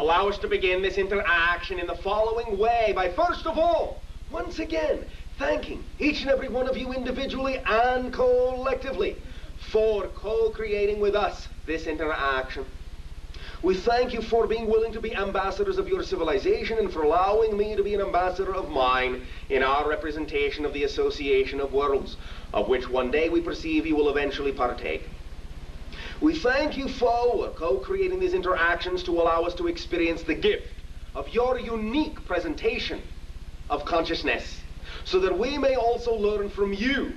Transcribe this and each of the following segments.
allow us to begin this interaction in the following way by, first of all, once again, thanking each and every one of you individually and collectively for co-creating with us this interaction. We thank you for being willing to be ambassadors of your civilization and for allowing me to be an ambassador of mine in our representation of the Association of Worlds, of which one day we perceive you will eventually partake. We thank you for co-creating these interactions to allow us to experience the gift of your unique presentation of consciousness, so that we may also learn from you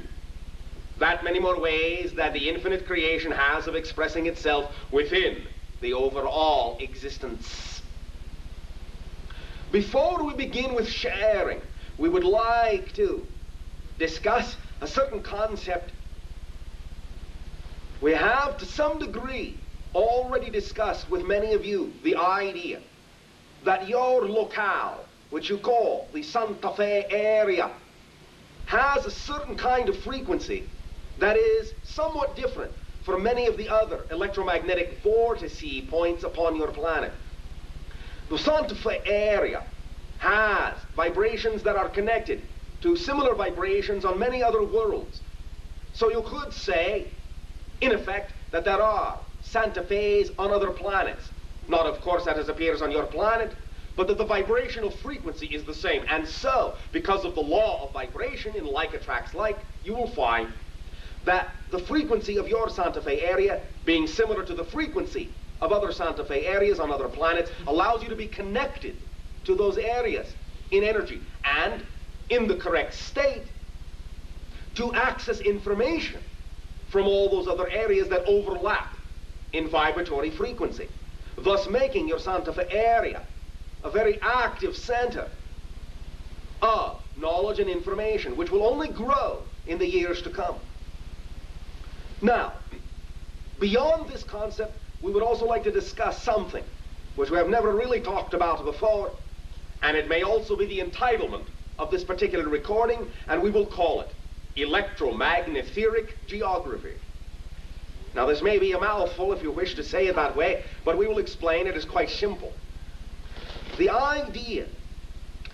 that many more ways that the infinite creation has of expressing itself within the overall existence. Before we begin with sharing, we would like to discuss a certain concept we have to some degree already discussed with many of you, the idea that your locale, which you call the Santa Fe area, has a certain kind of frequency that is somewhat different from many of the other electromagnetic vortices points upon your planet. The Santa Fe area has vibrations that are connected to similar vibrations on many other worlds. So you could say, in effect, that there are Santa Fe's on other planets. Not, of course, that as appears on your planet, but that the vibrational frequency is the same. And so, because of the law of vibration in like attracts like, you will find that the frequency of your Santa Fe area, being similar to the frequency of other Santa Fe areas on other planets, allows you to be connected to those areas in energy and in the correct state to access information from all those other areas that overlap in vibratory frequency, thus making your Santa Fe area a very active center of knowledge and information, which will only grow in the years to come. Now, beyond this concept, we would also like to discuss something which we have never really talked about before, and it may also be the entitlement of this particular recording, and we will call it electromagnetic geography. Now, this may be a mouthful if you wish to say it that way, but we will explain it as quite simple. The idea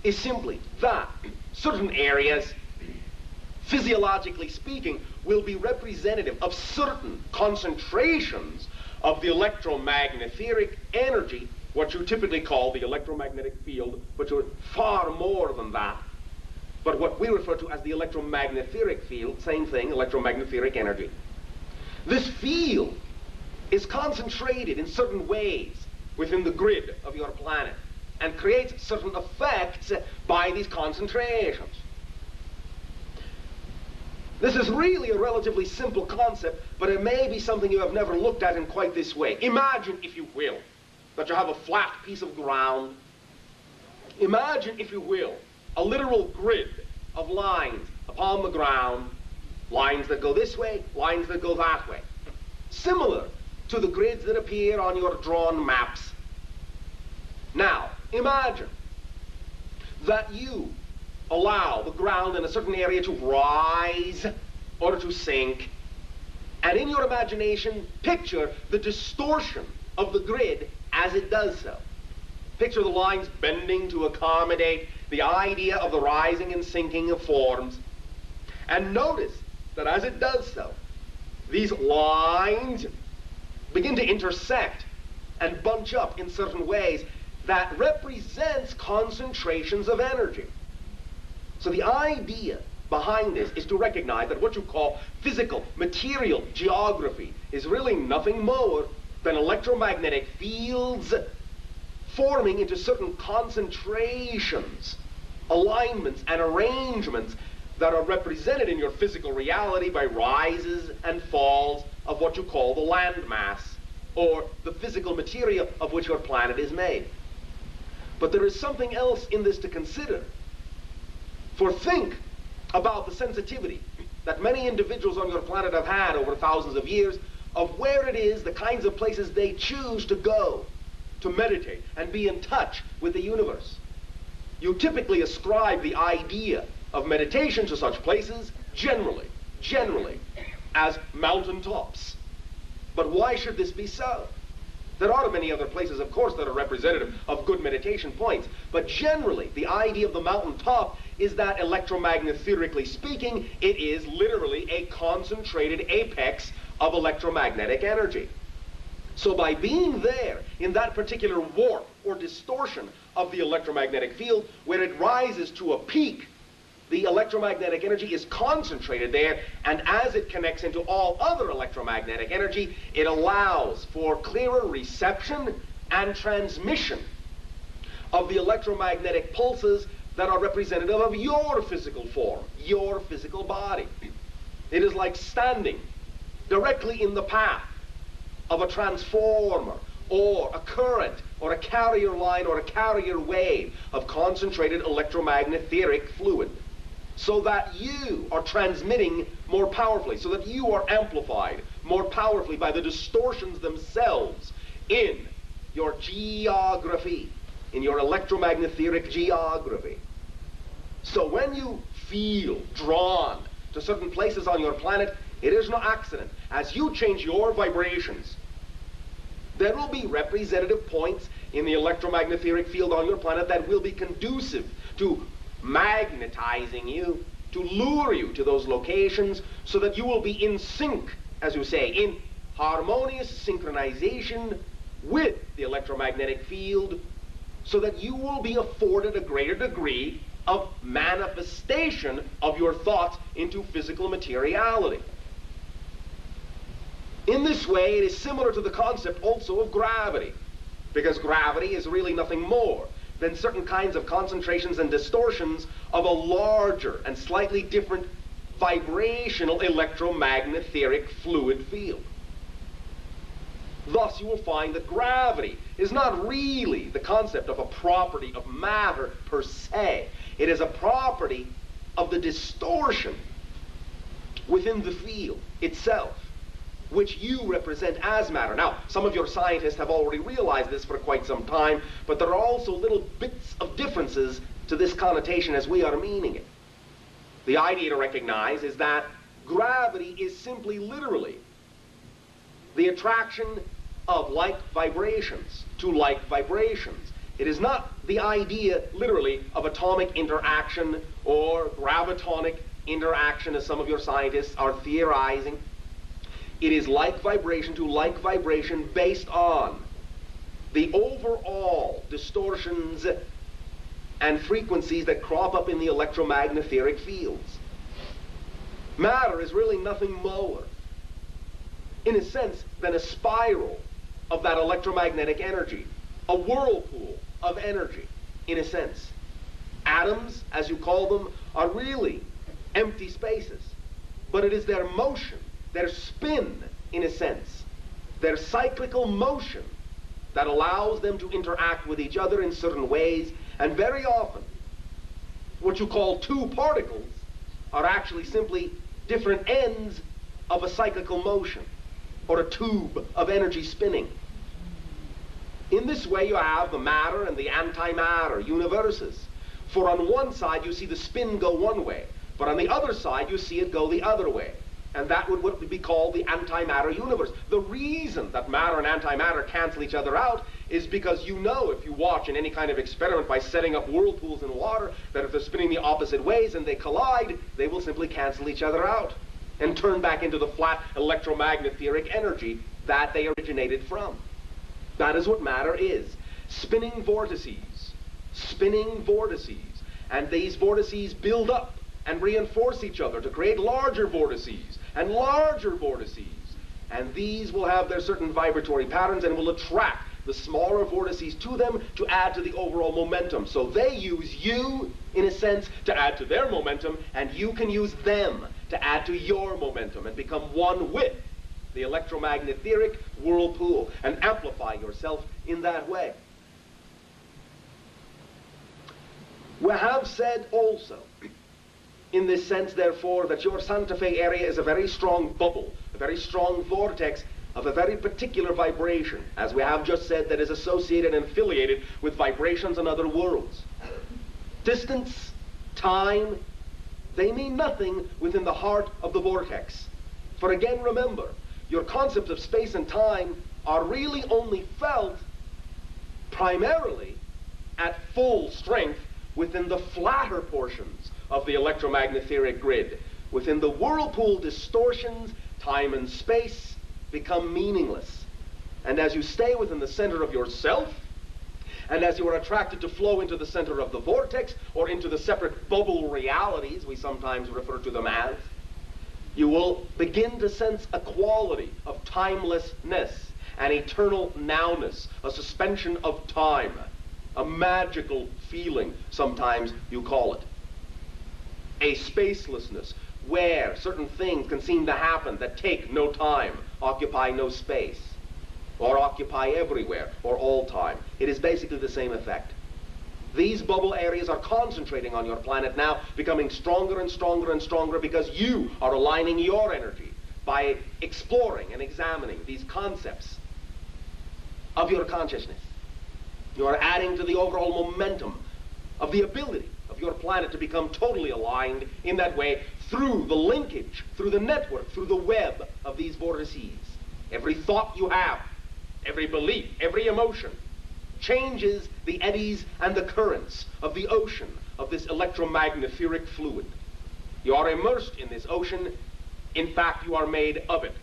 is simply that certain areas, physiologically speaking, will be representative of certain concentrations of the electromagnetic energy, what you typically call the electromagnetic field, but you're far more than that. But what we refer to as the electromagnetic field, same thing, electromagnetic energy. This field is concentrated in certain ways within the grid of your planet and creates certain effects by these concentrations. This is really a relatively simple concept, but it may be something you have never looked at in quite this way. Imagine, if you will, that you have a flat piece of ground. Imagine, if you will, a literal grid of lines upon the ground, lines that go this way, lines that go that way, similar to the grids that appear on your drawn maps. Now, imagine that you allow the ground in a certain area to rise or to sink, and in your imagination, picture the distortion of the grid as it does so. Picture the lines bending to accommodate the idea of the rising and sinking of forms, and notice that as it does so, these lines begin to intersect and bunch up in certain ways that represents concentrations of energy. So the idea behind this is to recognize that what you call physical, material geography is really nothing more than electromagnetic fields forming into certain concentrations, alignments, and arrangements that are represented in your physical reality by rises and falls of what you call the landmass, or the physical material of which your planet is made. But there is something else in this to consider. For think about the sensitivity that many individuals on your planet have had over thousands of years of where it is, the kinds of places they choose to go to meditate and be in touch with the universe. You typically ascribe the idea of meditation to such places generally as mountaintops. But why should this be so? There are many other places, of course, that are representative of good meditation points, but generally, the idea of the mountaintop is that, electromagnetically speaking, it is literally a concentrated apex of electromagnetic energy. So by being there in that particular warp or distortion of the electromagnetic field, where it rises to a peak, the electromagnetic energy is concentrated there, and as it connects into all other electromagnetic energy, it allows for clearer reception and transmission of the electromagnetic pulses that are representative of your physical form, your physical body. It is like standing directly in the path of a transformer, or a current, or a carrier line, or a carrier wave of concentrated electromagnetic fluid, so that you are transmitting more powerfully, so that you are amplified more powerfully by the distortions themselves in your geography, in your electromagnetic geography. So when you feel drawn to certain places on your planet, it is no accident. As you change your vibrations, there will be representative points in the electromagnetic field on your planet that will be conducive to magnetizing you, to lure you to those locations, so that you will be in sync, as you say, in harmonious synchronization with the electromagnetic field, so that you will be afforded a greater degree of manifestation of your thoughts into physical materiality. In this way, it is similar to the concept also of gravity, because gravity is really nothing more than certain kinds of concentrations and distortions of a larger and slightly different vibrational electromagnetic fluid field. Thus, you will find that gravity is not really the concept of a property of matter per se. It is a property of the distortion within the field itself, which you represent as matter. Now, some of your scientists have already realized this for quite some time, but there are also little bits of differences to this connotation as we are meaning it. The idea to recognize is that gravity is simply literally the attraction of like vibrations to like vibrations. It is not the idea literally of atomic interaction or gravitonic interaction, as some of your scientists are theorizing. It is like vibration to like vibration based on the overall distortions and frequencies that crop up in the electromagnetic fields. Matter is really nothing more, in a sense, than a spiral of that electromagnetic energy, a whirlpool of energy, in a sense. Atoms, as you call them, are really empty spaces, but it is their motion, their spin, in a sense, their cyclical motion that allows them to interact with each other in certain ways, and very often, what you call two particles are actually simply different ends of a cyclical motion, or a tube of energy spinning. In this way, you have the matter and the antimatter universes. For on one side, you see the spin go one way, but on the other side, you see it go the other way. And that would be called the antimatter universe. The reason that matter and antimatter cancel each other out is because you know, if you watch in any kind of experiment by setting up whirlpools in water, that if they're spinning the opposite ways and they collide, they will simply cancel each other out and turn back into the flat electromagnetic energy that they originated from. That is what matter is. Spinning vortices. Spinning vortices. And these vortices build up and reinforce each other to create larger vortices and larger vortices. And these will have their certain vibratory patterns and will attract the smaller vortices to them to add to the overall momentum. So they use you, in a sense, to add to their momentum, and you can use them to add to your momentum and become one with the electromagnetic whirlpool and amplify yourself in that way. We have said also, in this sense, therefore, that your Santa Fe area is a very strong bubble, a very strong vortex of a very particular vibration, as we have just said, that is associated and affiliated with vibrations on other worlds. Distance, time, they mean nothing within the heart of the vortex. For again, remember, your concepts of space and time are really only felt primarily at full strength within the flatter portions of the electromagnetic grid. Within the whirlpool distortions, time and space become meaningless. And as you stay within the center of yourself, and as you are attracted to flow into the center of the vortex, or into the separate bubble realities we sometimes refer to them as, you will begin to sense a quality of timelessness, an eternal nowness, a suspension of time, a magical feeling, sometimes you call it. A spacelessness, where certain things can seem to happen that take no time, occupy no space, or occupy everywhere, or all time. It is basically the same effect. These bubble areas are concentrating on your planet now, becoming stronger and stronger and stronger because you are aligning your energy by exploring and examining these concepts of your consciousness. You are adding to the overall momentum of the ability of your planet to become totally aligned in that way through the linkage, through the network, through the web of these vortices. Every thought you have, every belief, every emotion changes the eddies and the currents of the ocean of this electromagnetic fluid. You are immersed in this ocean. In fact, you are made of it.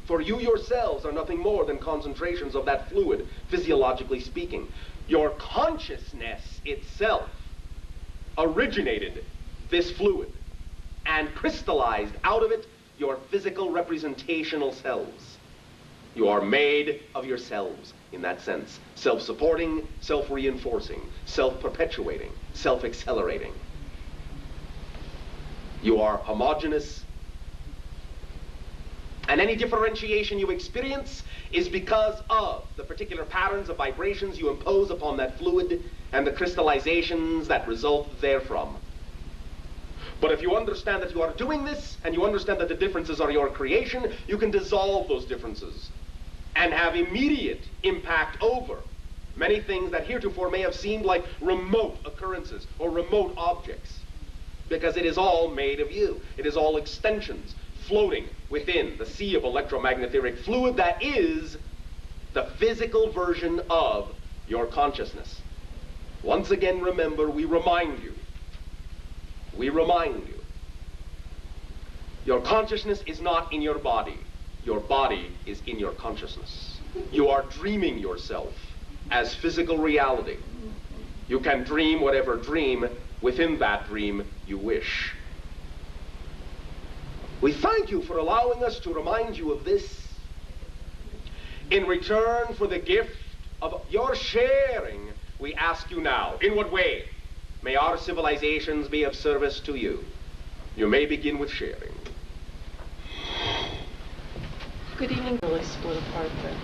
For you yourselves are nothing more than concentrations of that fluid, physiologically speaking. Your consciousness itself originated this fluid and crystallized out of it your physical representational selves. You are made of yourselves in that sense. Self-supporting, self-reinforcing, self-perpetuating, self-accelerating. You are homogeneous, and any differentiation you experience is because of the particular patterns of vibrations you impose upon that fluid and the crystallizations that result therefrom. But if you understand that you are doing this, and you understand that the differences are your creation, you can dissolve those differences and have immediate impact over many things that heretofore may have seemed like remote occurrences or remote objects, because it is all made of you. It is all extensions floating within the sea of electromagnetic fluid that is the physical version of your consciousness. Once again, remember, we remind you, your consciousness is not in your body. Your body is in your consciousness. You are dreaming yourself as physical reality. You can dream whatever dream within that dream you wish. We thank you for allowing us to remind you of this in return for the gift of your sharing. We ask you now, in what way may our civilizations be of service to you? You may begin with sharing. Good evening. Really split apart there.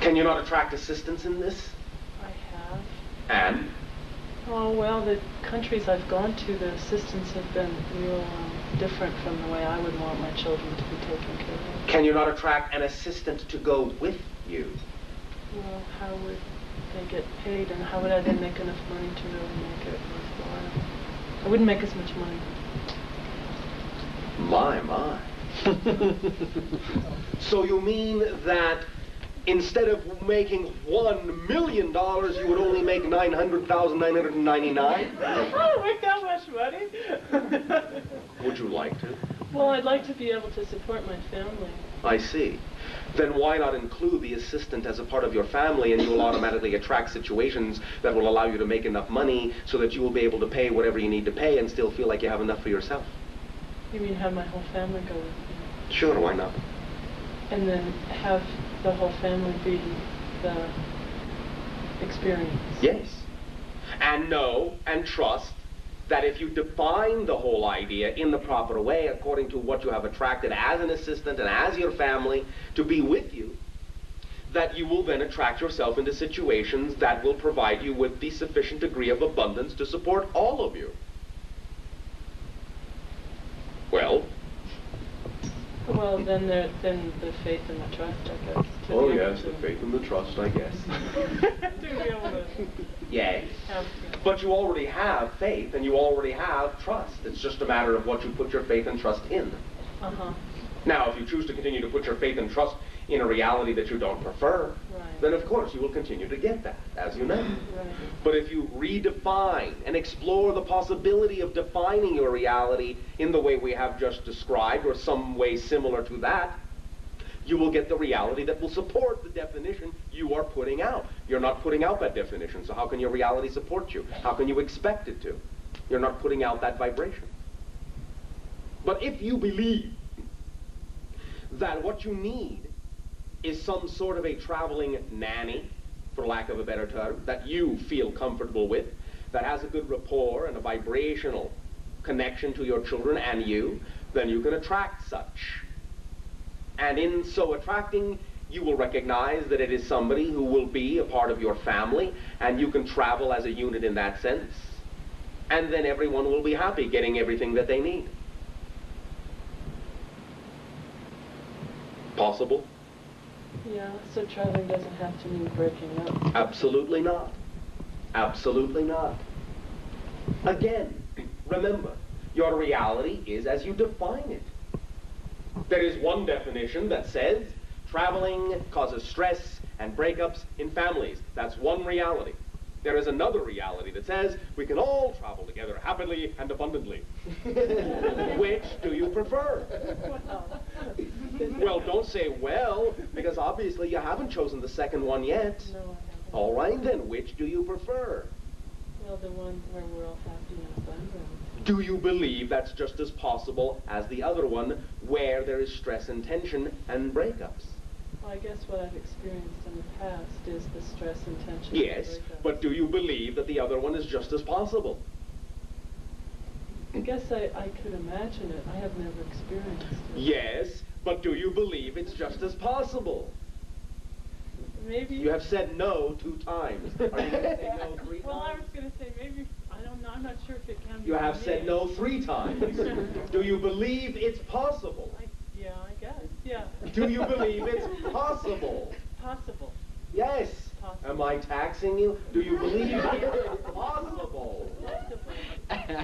Can you not attract assistance in this? I have. And? Oh, well, the countries I've gone to, the assistants have been real different from the way I would want my children to be taken care of. Can you not attract an assistant to go with you? Well, how would they get paid, and how would I then make enough money to really make it worthwhile? I wouldn't make as much money. My. So you mean that instead of making $1 million, you would only make $900,999? I don't make that much money. Would you like to? Well, I'd like to be able to support my family. I see. Then why not include the assistant as a part of your family, and you will automatically attract situations that will allow you to make enough money so that you will be able to pay whatever you need to pay and still feel like you have enough for yourself? You mean have my whole family go with me? Sure, why not? And then have the whole family be the experience? Yes. And know and trust that if you define the whole idea in the proper way, according to what you have attracted as an assistant and as your family to be with you, that you will then attract yourself into situations that will provide you with the sufficient degree of abundance to support all of you. Well? Well, then the faith and the trust, I guess. Oh yes, the faith and the trust, I guess. To be able to Yes. But you already have faith and you already have trust. It's just a matter of what you put your faith and trust in. Uh-huh. Now, if you choose to continue to put your faith and trust in a reality that you don't prefer, Right. then of course you will continue to get that, as you know. Right. But if you redefine and explore the possibility of defining your reality in the way we have just described, or some way similar to that, you will get the reality that will support the definition you are putting out. You're not putting out that definition, so how can your reality support you? How can you expect it to? You're not putting out that vibration. But if you believe that what you need is some sort of a traveling nanny, for lack of a better term, that you feel comfortable with, that has a good rapport and a vibrational connection to your children and you, then you can attract such. And in so attracting, you will recognize that it is somebody who will be a part of your family, and you can travel as a unit in that sense. And then everyone will be happy getting everything that they need. Possible? Yeah, so traveling doesn't have to mean breaking up. Absolutely not. Absolutely not. Again, remember, your reality is as you define it. There is one definition that says traveling causes stress and breakups in families. That's one reality. There is another reality that says we can all travel together happily and abundantly. Which do you prefer? Well, don't say well, because obviously you haven't chosen the second one yet. No, I haven't. All right then, which do you prefer? Well, the one where we're all happy and abundant. Do you believe that's just as possible as the other one, where there is stress and tension and breakups? Well, I guess what I've experienced in the past is the stress and tension. Yes, and breakups. but do you believe that the other one is just as possible? I guess I could imagine it. I have never experienced it. Yes, but do you believe it's just as possible? Maybe. You have said no 2 times. Are you going to say no 3 Well, I times? was going to say maybe. I don't know. I'm not sure if it can be. You have for said me. no 3 times. Do you believe it's possible? Yeah, I guess. Yeah. Do you believe it's possible? Possible. Yes. Possible. Am I taxing you? Do you believe it's possible? Possible.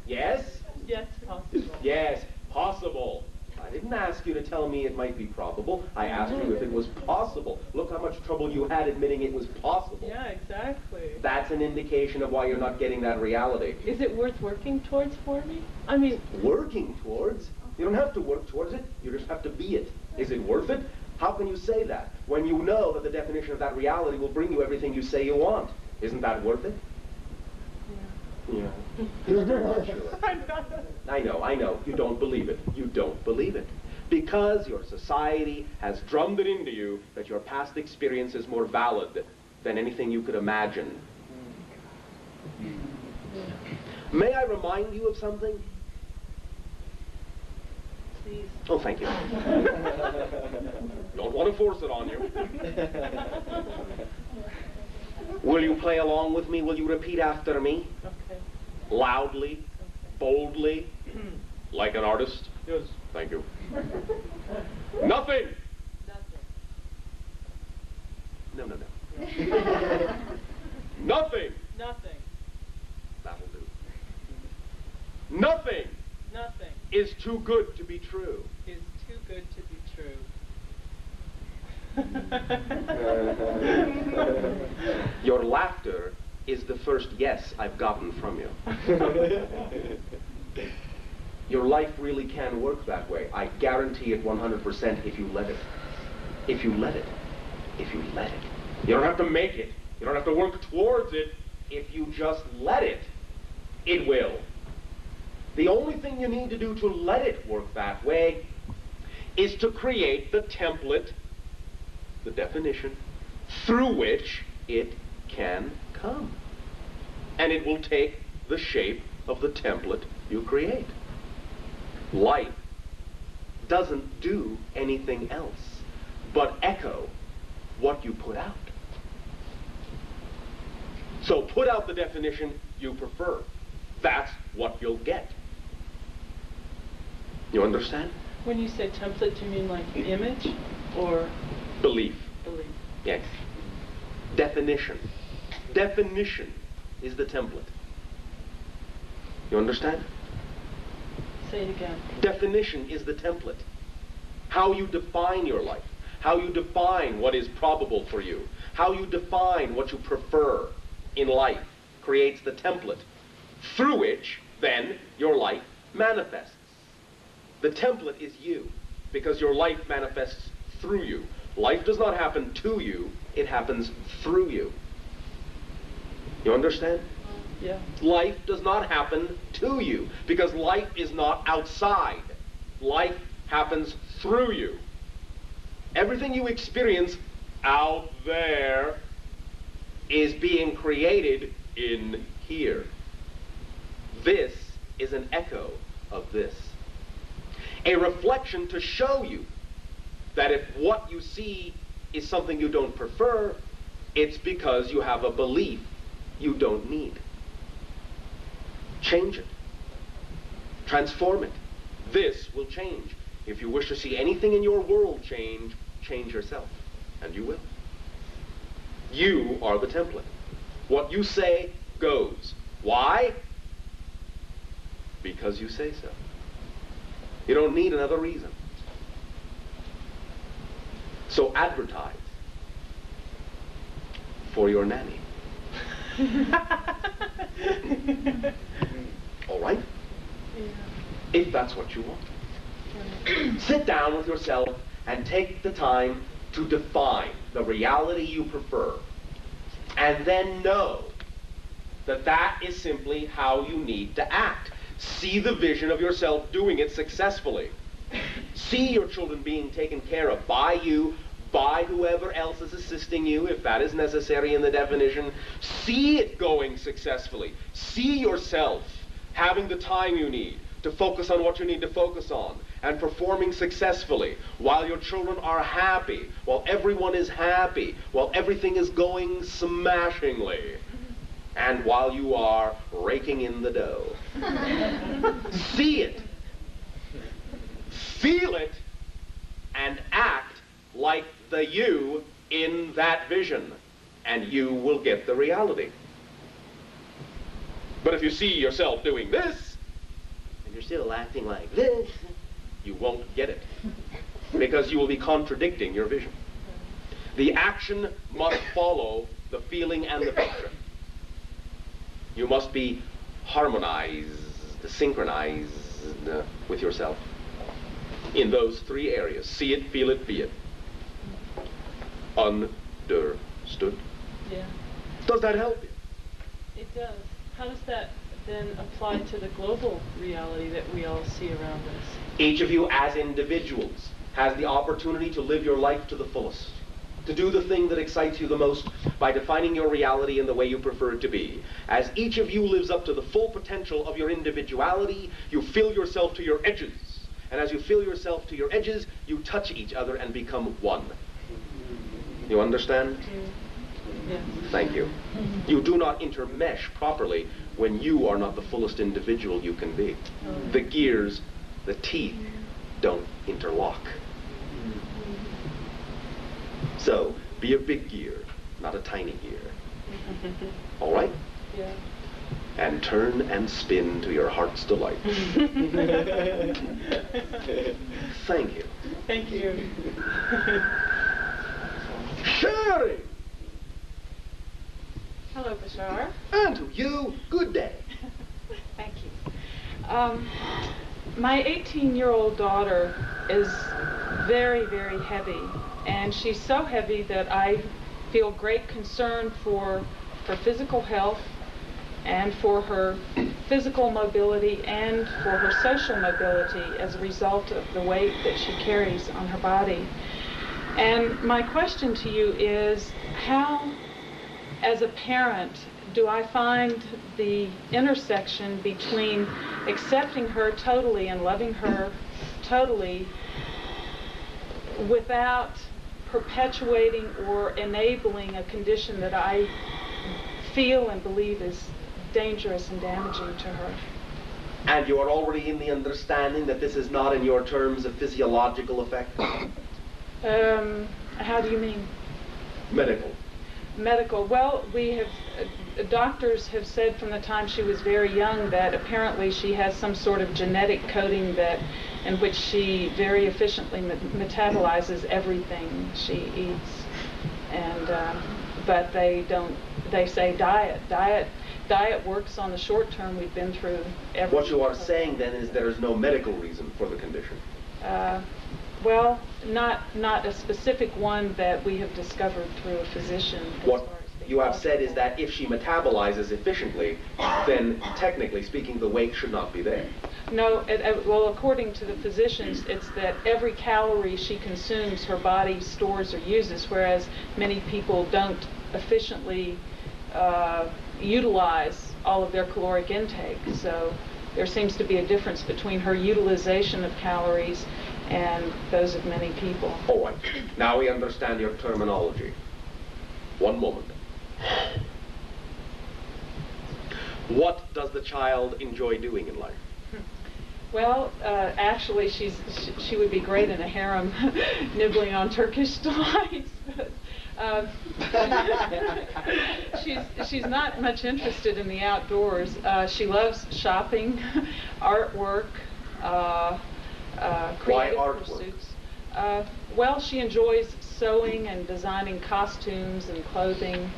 Yes? Yes, possible. Yes, possible. I didn't ask you to tell me it might be probable. I asked you if it was possible. Look how much trouble you had admitting it was possible. Yeah, exactly. That's an indication of why you're not getting that reality. Is it worth working towards for me? I mean, Working towards? You don't have to work towards it. You just have to be it. Is it worth it? How can you say that when you know that the definition of that reality will bring you everything you say you want? Isn't that worth it? Yeah. You're not sure. I know. You don't believe it. You don't believe it. Because your society has drummed it into you that your past experience is more valid than anything you could imagine. May I remind you of something? please. Oh, thank you. Don't want to force it on you. Will you play along with me? Will you repeat after me? Okay. Loudly, Okay. boldly, like an artist? Yes. Thank you. Nothing! Nothing. No. Nothing! Nothing. That'll do. Nothing Nothing is too good to be true. is too good to be true. Your laughter is the first yes I've gotten from you. Your life really can work that way. I guarantee it 100% if you let it. If you let it. If you let it. You don't have to make it. You don't have to work towards it. If you just let it, it will. The only thing you need to do to let it work that way is to create the template, the definition, through which it can come. And it will take the shape of the template you create. Life doesn't do anything else but echo what you put out. So put out the definition you prefer. That's what you'll get. You understand? When you say template, do you mean like image or Belief. belief? Yes. Definition. Definition is the template. You understand? Say it again. Definition is the template. How you define your life. how you define what is probable for you, how you define what you prefer in life, creates the template through which then your life manifests. The template is you, because your life manifests through you. Life does not happen to you, it happens through you. You understand? Yeah. Life does not happen to you, because life is not outside. Life happens through you. Everything you experience out there is being created in here. This is an echo of this. A reflection to show you that if what you see is something you don't prefer, it's because you have a belief you don't need. Change it. Transform it. This will change. If you wish to see anything in your world change, change yourself. And you will. You are the template. What you say goes. Why? Because you say so. You don't need another reason. So advertise for your nanny. All right? Yeah. If that's what you want. Sit down with yourself and take the time to define the reality you prefer. And then know that that is simply how you need to act. See the vision of yourself doing it successfully. See your children being taken care of by you, by whoever else is assisting you, if that is necessary in the definition. See it going successfully. See yourself having the time you need to focus on what you need to focus on, and performing successfully while your children are happy, while everyone is happy, while everything is going smashingly, and while you are raking in the dough. See it, feel it, and act like the you in that vision, and you will get the reality. But if you see yourself doing this, and you're still acting like this, you won't get it, because you will be contradicting your vision. The action must follow the feeling and the picture. You must be harmonized, synchronized with yourself in those three areas. See it, feel it, be it. Understood? Yeah. Does that help you? It does. How does that then apply to the global reality that we all see around us? Each of you as individuals has the opportunity to live your life to the fullest, to do the thing that excites you the most by defining your reality in the way you prefer it to be. As each of you lives up to the full potential of your individuality, you fill yourself to your edges. And as you fill yourself to your edges, you touch each other and become one. You understand? Yes. Thank you. You do not intermesh properly when you are not the fullest individual you can be. The gears, the teeth, don't interlock. So, be a big gear, not a tiny gear. All right? Yeah. And turn and spin to your heart's delight. Thank you. Thank you. Sherry! Hello, Bashar. And to you, good day. Thank you. My 18-year-old daughter is very, very heavy, and she's so heavy that I feel great concern for her physical health and for her physical mobility and for her social mobility as a result of the weight that she carries on her body. And my question to you is, how, as a parent, do I find the intersection between accepting her totally and loving her totally without perpetuating or enabling a condition that I feel and believe is dangerous and damaging to her? And you are already in the understanding that this is not in your terms a physiological effect? How do you mean? Medical. Medical. Well, we have, doctors have said from the time she was very young that apparently she has some sort of genetic coding that, in which she very efficiently metabolizes everything she eats. And, but they say diet works on the short term. We've been through everything. What you are saying then is there is no medical reason for the condition. Well, not a specific one that we have discovered through a physician. What you have said is that if she metabolizes efficiently, then technically speaking, the weight should not be there. No, well, according to the physicians, it's that every calorie she consumes, her body stores or uses, whereas many people don't efficiently utilize all of their caloric intake. So there seems to be a difference between her utilization of calories and those of many people. All right. Now we understand your terminology. One moment. What does the child enjoy doing in life? Well, actually, she would be great in a harem, nibbling on Turkish delights. She's not much interested in the outdoors. She loves shopping, artwork, creative pursuits. Well, she enjoys sewing and designing costumes and clothing.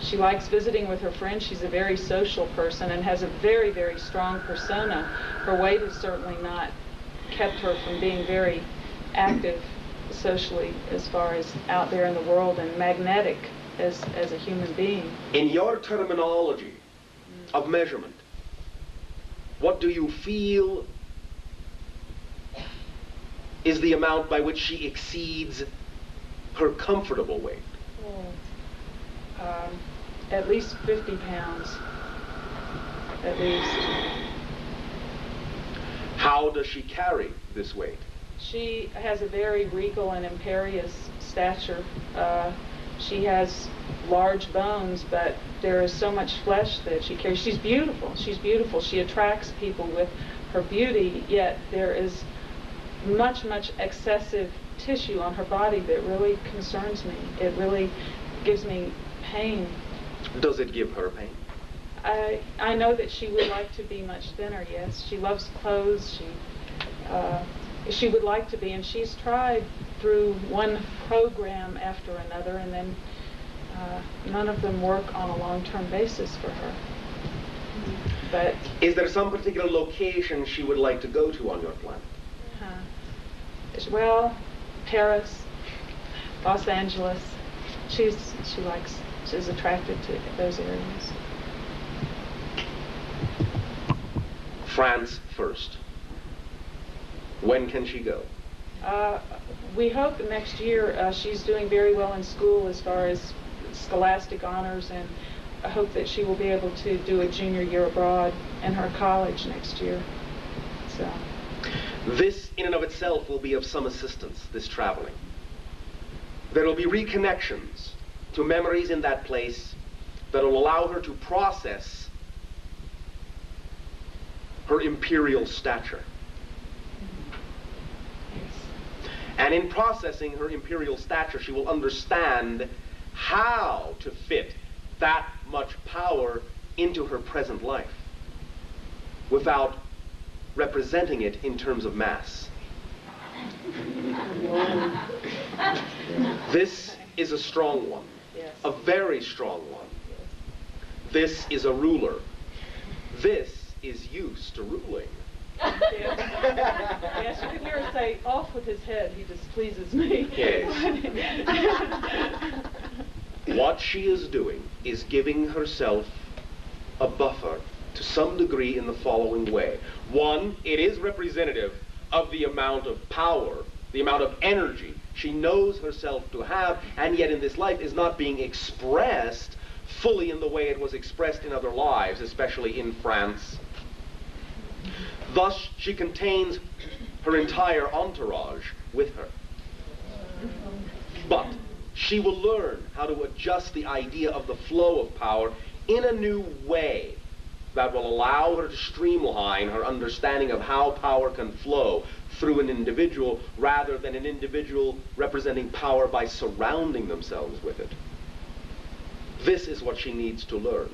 She likes visiting with her friends. She's a very social person and has a very, very strong persona. Her weight has certainly not kept her from being very active socially as far as out there in the world, and magnetic as a human being. In your terminology of measurement, what do you feel is the amount by which she exceeds her comfortable weight? At least 50 pounds, at least. How does she carry this weight? She has a very regal and imperious stature. She has large bones, but there is so much flesh that she carries. She's beautiful. She's beautiful. She attracts people with her beauty, yet there is much, much excessive tissue on her body that really concerns me. It really gives me pain. Does it give her pain? I know that she would like to be much thinner, yes. She loves clothes. She would like to be, and she's tried through one program after another, and then none of them work on a long-term basis for her. But is there some particular location she would like to go to on your planet? Well, Paris, Los Angeles. She's attracted to those areas. France first. When can she go? We hope next year. She's doing very well in school as far as scholastic honors, and I hope that she will be able to do a junior year abroad in her college next year. So this in and of itself will be of some assistance, this traveling. There will be reconnections to memories in that place that will allow her to process her imperial stature. And in processing her imperial stature, she will understand how to fit that much power into her present life without representing it in terms of mass. This is a strong one, a very strong one. This is a ruler. This is used to ruling. Yes, you can hear her say, "Off with his head, he displeases me." Yes. What she is doing is giving herself a buffer to some degree in the following way. One, it is representative of the amount of power, the amount of energy she knows herself to have, and yet in this life is not being expressed fully in the way it was expressed in other lives, especially in France. Thus, she contains her entire entourage with her. But she will learn how to adjust the idea of the flow of power in a new way that will allow her to streamline her understanding of how power can flow through an individual rather than an individual representing power by surrounding themselves with it. This is what she needs to learn.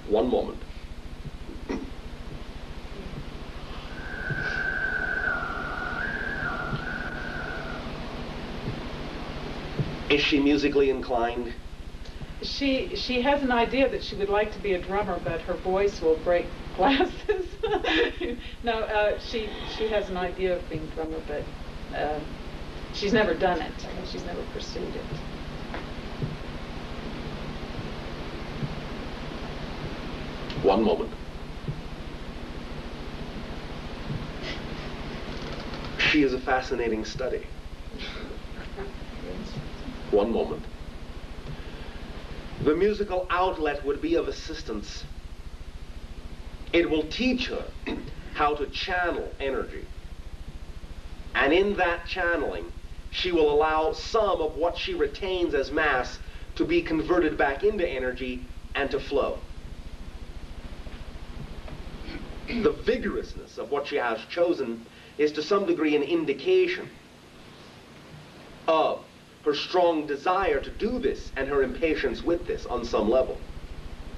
One moment. Is she musically inclined? She has an idea that she would like to be a drummer, but her voice will break glasses. No, she has an idea of being a drummer, but she's never done it. She's never pursued it. One moment. She is a fascinating study. One moment. The musical outlet would be of assistance. It will teach her how to channel energy. And in that channeling, she will allow some of what she retains as mass to be converted back into energy and to flow. The vigorousness of what she has chosen is to some degree an indication of her strong desire to do this and her impatience with this on some level.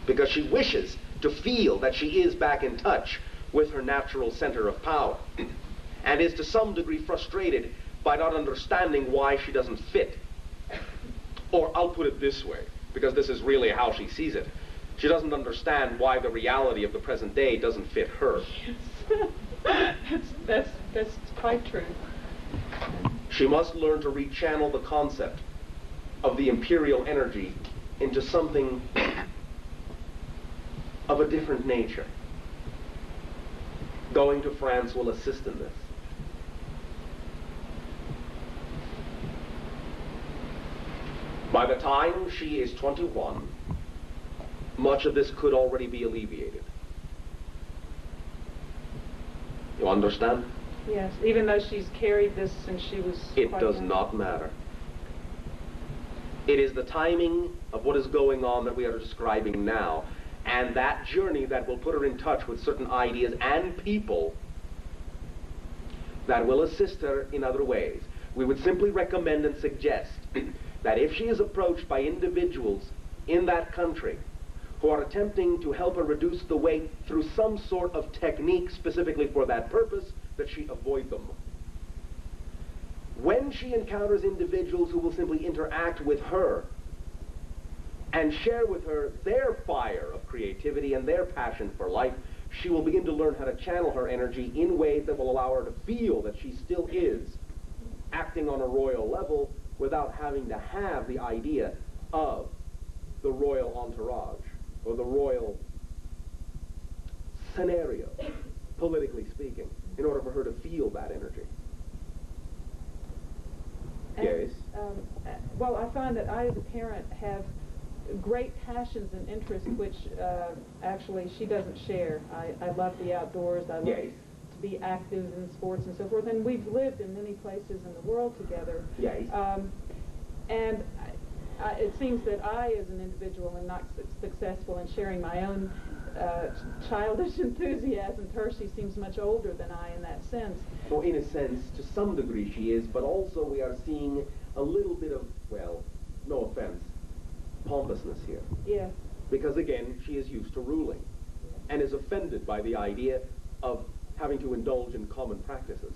Because she wishes to feel that she is back in touch with her natural center of power and is to some degree frustrated by not understanding why she doesn't fit. Or I'll put it this way, because this is really how she sees it. She doesn't understand why the reality of the present day doesn't fit her. Yes. That's quite true. She must learn to rechannel the concept of the imperial energy into something of a different nature. Going to France will assist in this. By the time she is 21, much of this could already be alleviated. You understand? Yes, even though she's carried this since she was It quite does young. not matter. It is the timing of what is going on that we are describing now, and that journey that will put her in touch with certain ideas and people that will assist her in other ways. We would simply recommend and suggest that if she is approached by individuals in that country who are attempting to help her reduce the weight through some sort of technique specifically for that purpose, that she avoid them. When she encounters individuals who will simply interact with her and share with her their fire of creativity and their passion for life, she will begin to learn how to channel her energy in ways that will allow her to feel that she still is acting on a royal level without having to have the idea of the royal entourage or the royal scenario, politically speaking, in order for her to feel that energy. And, Yes? Well, I find that I, as a parent, have great passions and interests which actually she doesn't share. I love the outdoors. I love Yes. to be active in sports and so forth. And we've lived in many places in the world together. Yes. And it seems that I, as an individual, am not successful in sharing my own childish enthusiasm. To her, she seems much older than I in that sense. Well, in a sense, to some degree she is, but also we are seeing a little bit of, well, no offense, pompousness here. Yeah. Because again, she is used to ruling and is offended by the idea of having to indulge in common practices.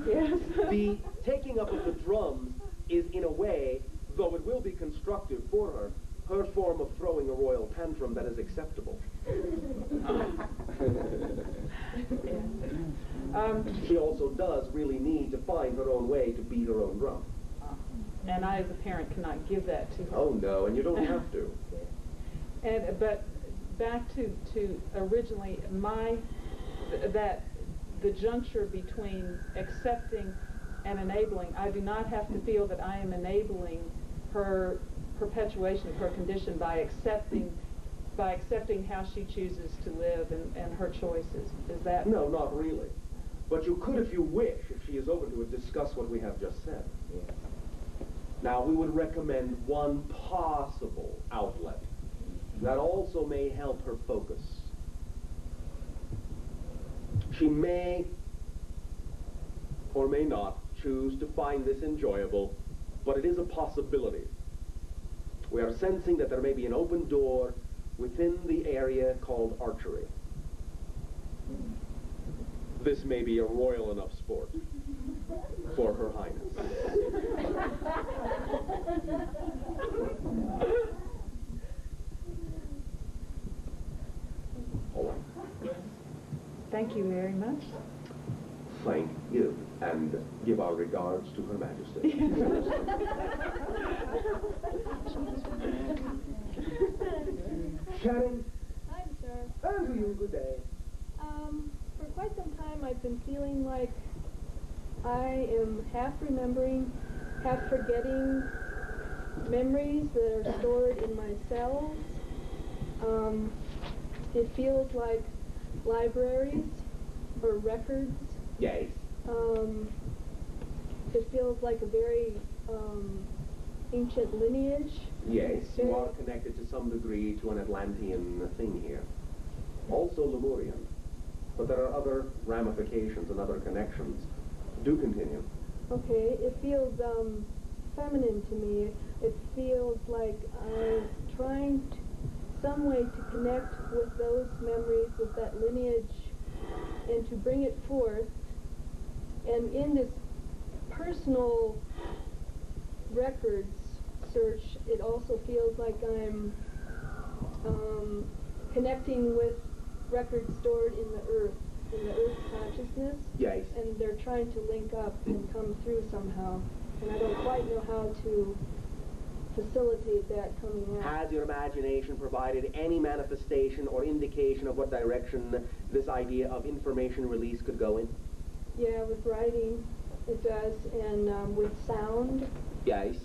Yes. The taking up of the drums is, in a way, though it will be constructive for her form of throwing a royal tantrum that is acceptable. She also does really need to find her own way to beat her own drum. And I, as a parent, cannot give that to her. Oh no, and you don't have to. And but back to originally that the juncture between accepting and enabling. I do not have to feel that I am enabling her perpetuation of her condition by accepting how she chooses to live and her choices. Is that? No, not really. But you could, if you wish, if she is open to it, discuss what we have just said. Yes. Now, we would recommend one possible outlet That also may help her focus. She may or may not choose to find this enjoyable, but it is a possibility. We are sensing that there may be an open door within the area called archery. This may be a royal enough sport for Her Highness. All right. Thank you very much. Thank you, and give our regards to Her Majesty. Shannon. Hi, sir. And to you, good day. For quite some time I've been feeling like I am half remembering, half forgetting memories that are stored in my cells. It feels like libraries or records. Yes. It feels like a very ancient lineage. Yes, you are connected to some degree to an Atlantean thing here. Also Lemurian. But there are other ramifications and other connections. Do continue. Okay, it feels feminine to me. It feels like I'm trying some way to connect with those memories, with that lineage, and to bring it forth. And in this personal records search, it also feels like I'm connecting with records stored in the earth consciousness. Yes. And they're trying to link up and come through somehow. And I don't quite know how to facilitate that coming out. Has your imagination provided any manifestation or indication of what direction this idea of information release could go in? Yeah, with writing, it does, and with sound. Yes.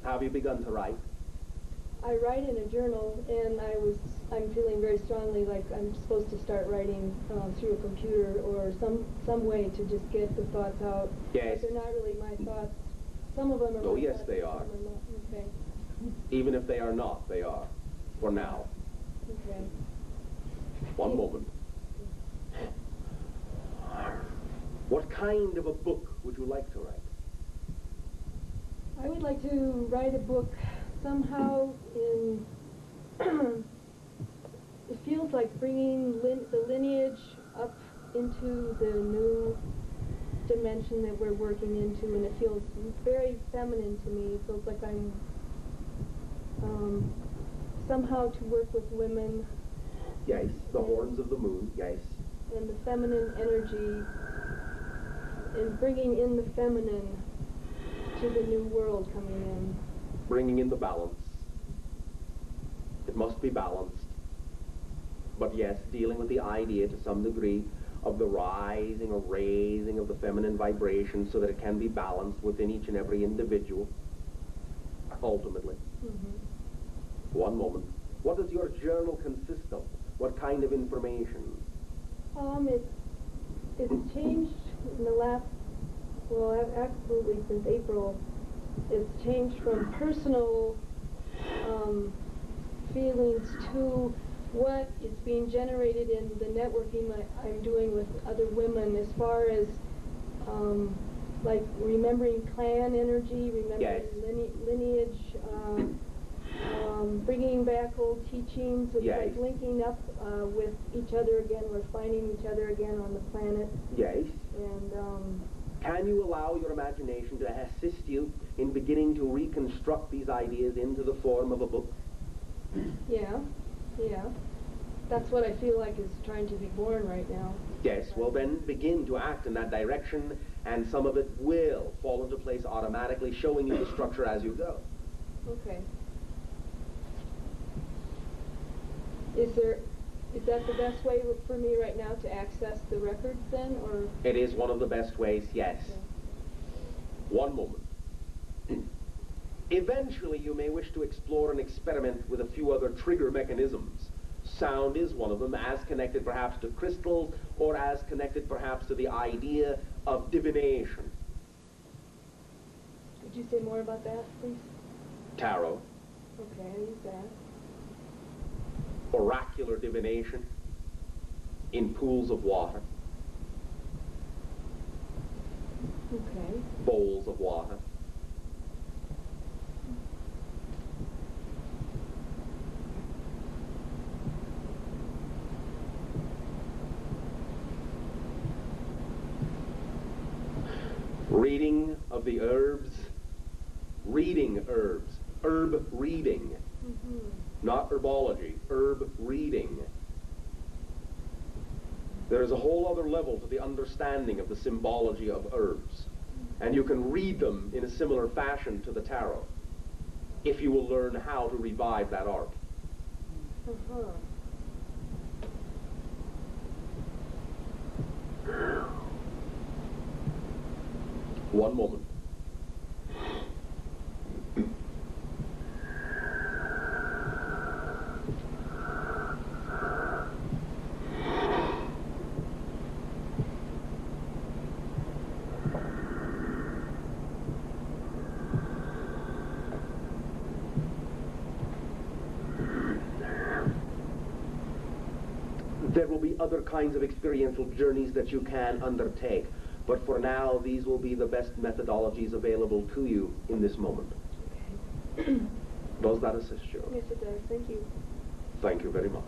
Have you begun to write? I write in a journal, and I'm feeling very strongly like I'm supposed to start writing through a computer or some way to just get the thoughts out. Yes. But they're not really my thoughts. Some of them are Oh, my yes, thoughts, they some are. not. Okay. Even if they are not, they are. For now. Okay. One moment. What kind of a book would you like to write? I would like to write a book somehow in... It feels like bringing the lineage up into the new dimension that we're working into, and it feels very feminine to me. It feels like I'm somehow to work with women. Yes, the horns of the moon, yes. And the feminine energy, and bringing in the feminine to the new world coming in. Bringing in the balance. It must be balanced. But yes, dealing with the idea to some degree of the rising or raising of the feminine vibration so that it can be balanced within each and every individual, ultimately. Mm-hmm. One moment. What does your journal consist of? What kind of information? It's changed in the last, well, absolutely since April. It's changed from personal feelings to what is being generated in the networking I'm doing with other women, as far as like remembering clan energy, remembering yes. lineage, bringing back old teachings. It's yes. like linking up with each other again. We're finding each other again on the planet. Yes. And can you allow your imagination to assist you in beginning to reconstruct these ideas into the form of a book? Yeah. That's what I feel like is trying to be born right now. Yes, well then begin to act in that direction, and some of it will fall into place automatically, showing you the structure as you go. Okay. Is that the best way for me right now to access the records then, or? It is one of the best ways, yes. Okay. One moment. Eventually you may wish to explore and experiment with a few other trigger mechanisms. Sound is one of them, as connected perhaps to crystals, or as connected perhaps to the idea of divination. Could you say more about that, please? Tarot. Okay, I use that. oracular divination in pools of water, Okay. bowls of water. Reading of the herbs, reading herbs, herb reading, not herbology, herb reading. There is a whole other level to the understanding of the symbology of herbs, and you can read them in a similar fashion to the tarot, if you will learn how to revive that art. One moment. There will be other kinds of experiential journeys that you can undertake, but for now, these will be the best methodologies available to you in this moment. Okay. Does that assist you? Yes, it does. Thank you. Thank you very much.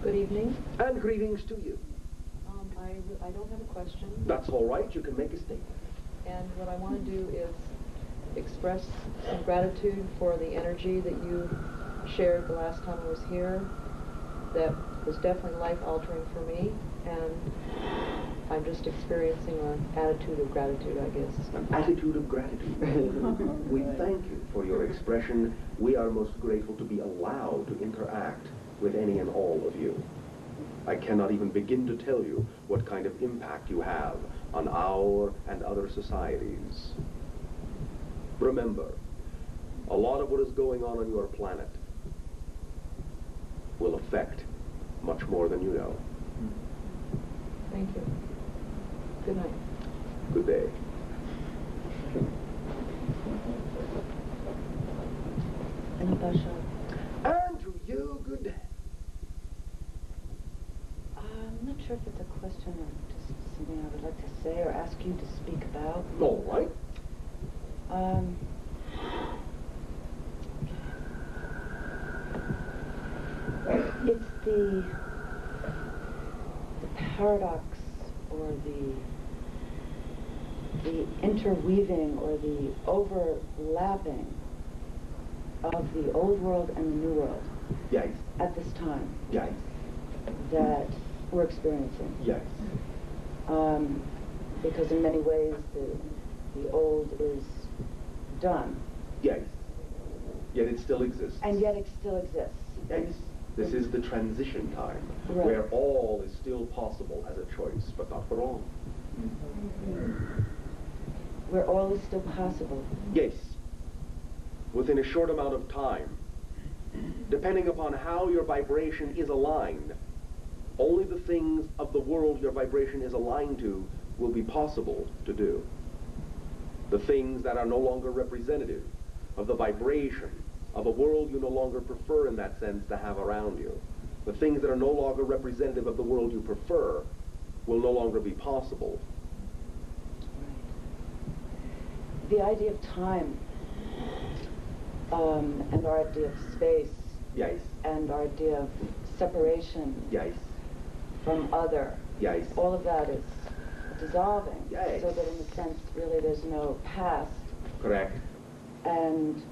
Good evening. And greetings to you. I don't have a question. That's all right. You can make a statement. And what I want to do is express some gratitude for the energy that you shared the last time I was here. That was definitely life-altering for me, and I'm just experiencing an attitude of gratitude, I guess. An attitude of gratitude. We thank you for your expression. We are most grateful to be allowed to interact with any and all of you. I cannot even begin to tell you what kind of impact you have on our and other societies. Remember, a lot of what is going on your planet will affect much more than you know. Thank you. Good night. Good day. And Bashar. And to you, good day. I'm not sure if it's a question or just something I would like to say or ask you to speak about. All right. It's the paradox or the interweaving or the overlapping of the old world and the new world. Yes. At this time. Yes. That we're experiencing. Yes. Because in many ways the old is done. Yes. Yet it still exists. And yet it still exists. Yes. This is the transition time, right, where all is still possible as a choice, but not for all. Where all is still possible. Yes. Within a short amount of time, depending upon how your vibration is aligned, only the things of the world your vibration is aligned to will be possible to do. The things that are no longer representative of the vibration of a world you no longer prefer in that sense to have around you. The things that are no longer representative of the world you prefer will no longer be possible. Right. The idea of time and our idea of space. Yes. And our idea of separation. Yes. From other. Yes. All of that is dissolving. Yes. So that in a sense really there's no past. Correct. And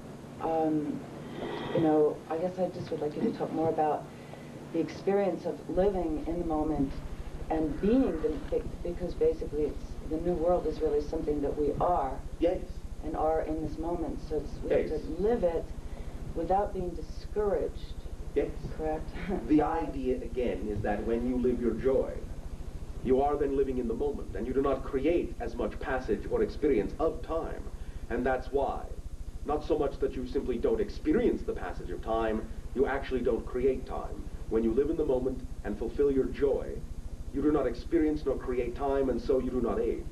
you know, I guess I just would like you to talk more about the experience of living in the moment and being because basically it's the new world is really something that we are. Yes. And are in this moment. So we have to live it without being discouraged. Yes. Correct? The idea again is that when you live your joy, you are then living in the moment, and you do not create as much passage or experience of time. And that's why. Not so much that you simply don't experience the passage of time, you actually don't create time. When you live in the moment and fulfill your joy, you do not experience nor create time, and so you do not age.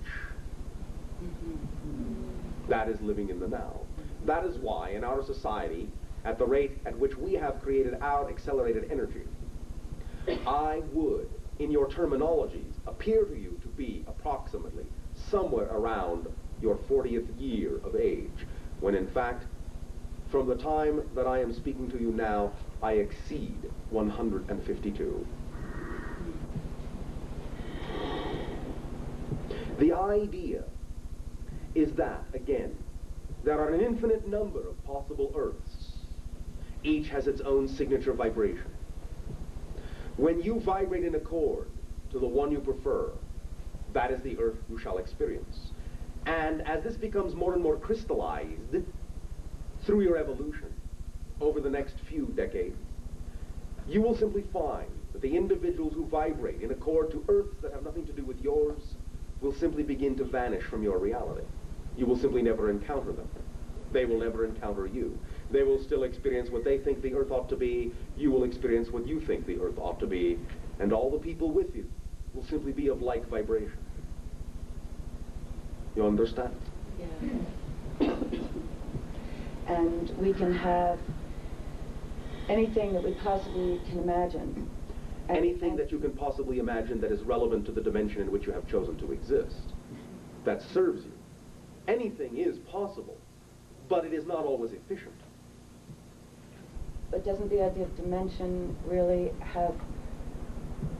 That is living in the now. That is why in our society, at the rate at which we have created our accelerated energy, I would, in your terminologies, appear to you to be approximately somewhere around your 40th year of age, when in fact, from the time that I am speaking to you now, I exceed 152. The idea is that, again, there are an infinite number of possible Earths. Each has its own signature vibration. When you vibrate in accord to the one you prefer, that is the Earth you shall experience. And as this becomes more and more crystallized through your evolution over the next few decades, you will simply find that the individuals who vibrate in accord to Earths that have nothing to do with yours will simply begin to vanish from your reality. You will simply never encounter them. They will never encounter you. They will still experience what they think the Earth ought to be. You will experience what you think the Earth ought to be. And all the people with you will simply be of like vibration. You understand? Yeah. And we can have anything that we possibly can imagine. Anything that you can possibly imagine that is relevant to the dimension in which you have chosen to exist, that serves you. Anything is possible, but it is not always efficient. But doesn't the idea of dimension really have,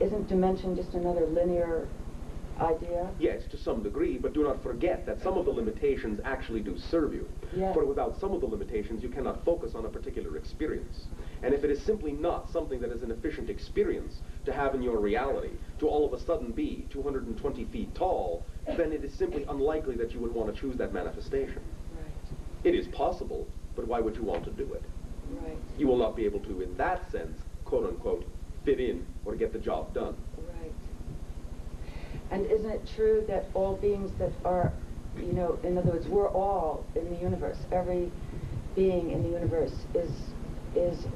isn't dimension just another linear idea? Yes, to some degree, but do not forget that some of the limitations actually do serve you. Yes. For without some of the limitations, you cannot focus on a particular experience. And if it is simply not something that is an efficient experience to have in your reality, to all of a sudden be 220 feet tall, then it is simply unlikely that you would want to choose that manifestation. Right. It is possible, but why would you want to do it? Right. You will not be able to, in that sense, quote unquote, fit in or get the job done. Right. And isn't it true that all beings that are, you know, in other words, we're all in the universe. Every being in the universe is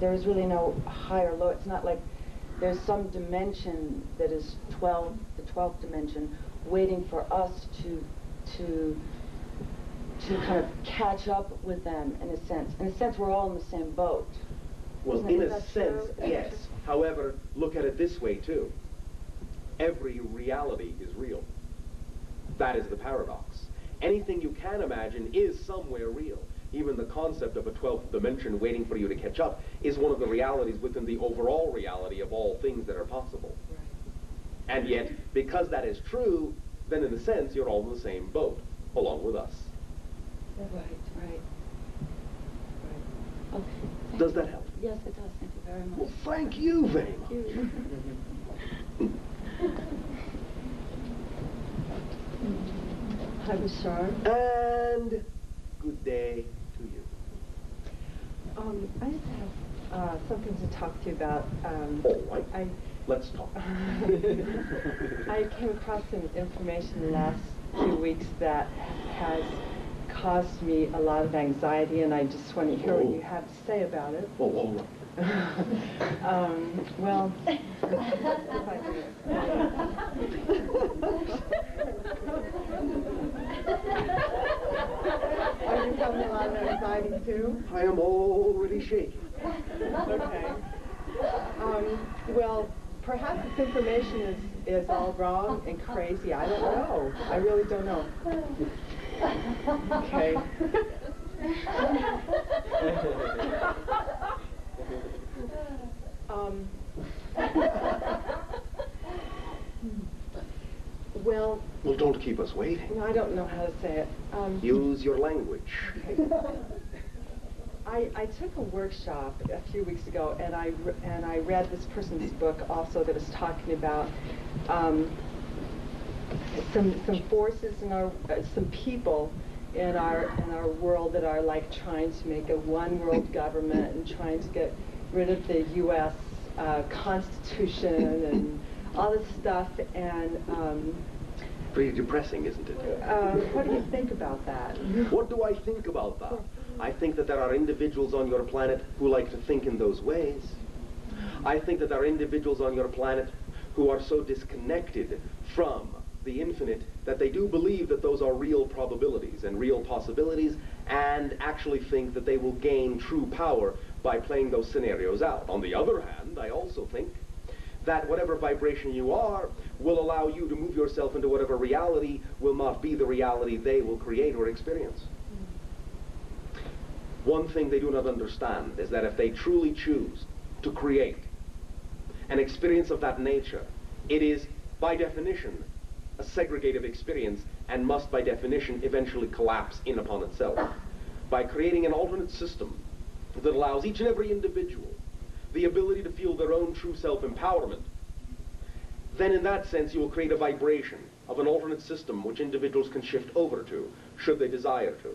there is really no high or low. It's not like there's some dimension that is the 12th dimension, waiting for us to kind of catch up with them in a sense. In a sense, we're all in the same boat. Well, in a sense, yes. However, look at it this way, too. Every reality is real. That is the paradox. Anything you can imagine is somewhere real. Even the concept of a 12th dimension waiting for you to catch up is one of the realities within the overall reality of all things that are possible. Right. And yet, because that is true, then in a sense, you're all in the same boat, along with us. Right, right. Right. Okay. Does that help? Yes, it does. Thank you very much. Well, thank you very much. Thank you. Hi, Bashar. And good day to you. I just have something to talk to you about. All right. Let's talk. I came across some information the last few weeks that has caused me a lot of anxiety, and I just want to hear what you have to say about it. Oh, all right. Well, are you having a lot of anxiety too? I am already shaking. Okay. Well, perhaps this information is all wrong and crazy. I don't know. I really don't know. Okay. Well, don't keep us waiting. No, I don't know how to say it. Use your language. Okay. I took a workshop a few weeks ago, and I read this person's book also that was talking about some forces in our some people in our world that are like trying to make a one world government and trying to get rid of the U.S. Constitution and all this stuff, and Pretty depressing, isn't it? what do you think about that? What do I think about that? I think that there are individuals on your planet who like to think in those ways. I think that there are individuals on your planet who are so disconnected from the infinite, that they do believe that those are real probabilities and real possibilities, and actually think that they will gain true power by playing those scenarios out. On the other hand, I also think that whatever vibration you are will allow you to move yourself into whatever reality will not be the reality they will create or experience. One thing they do not understand is that if they truly choose to create an experience of that nature, it is, by definition, a segregative experience and must, by definition, eventually collapse in upon itself. By creating an alternate system that allows each and every individual the ability to feel their own true self-empowerment, then in that sense you will create a vibration of an alternate system which individuals can shift over to, should they desire to.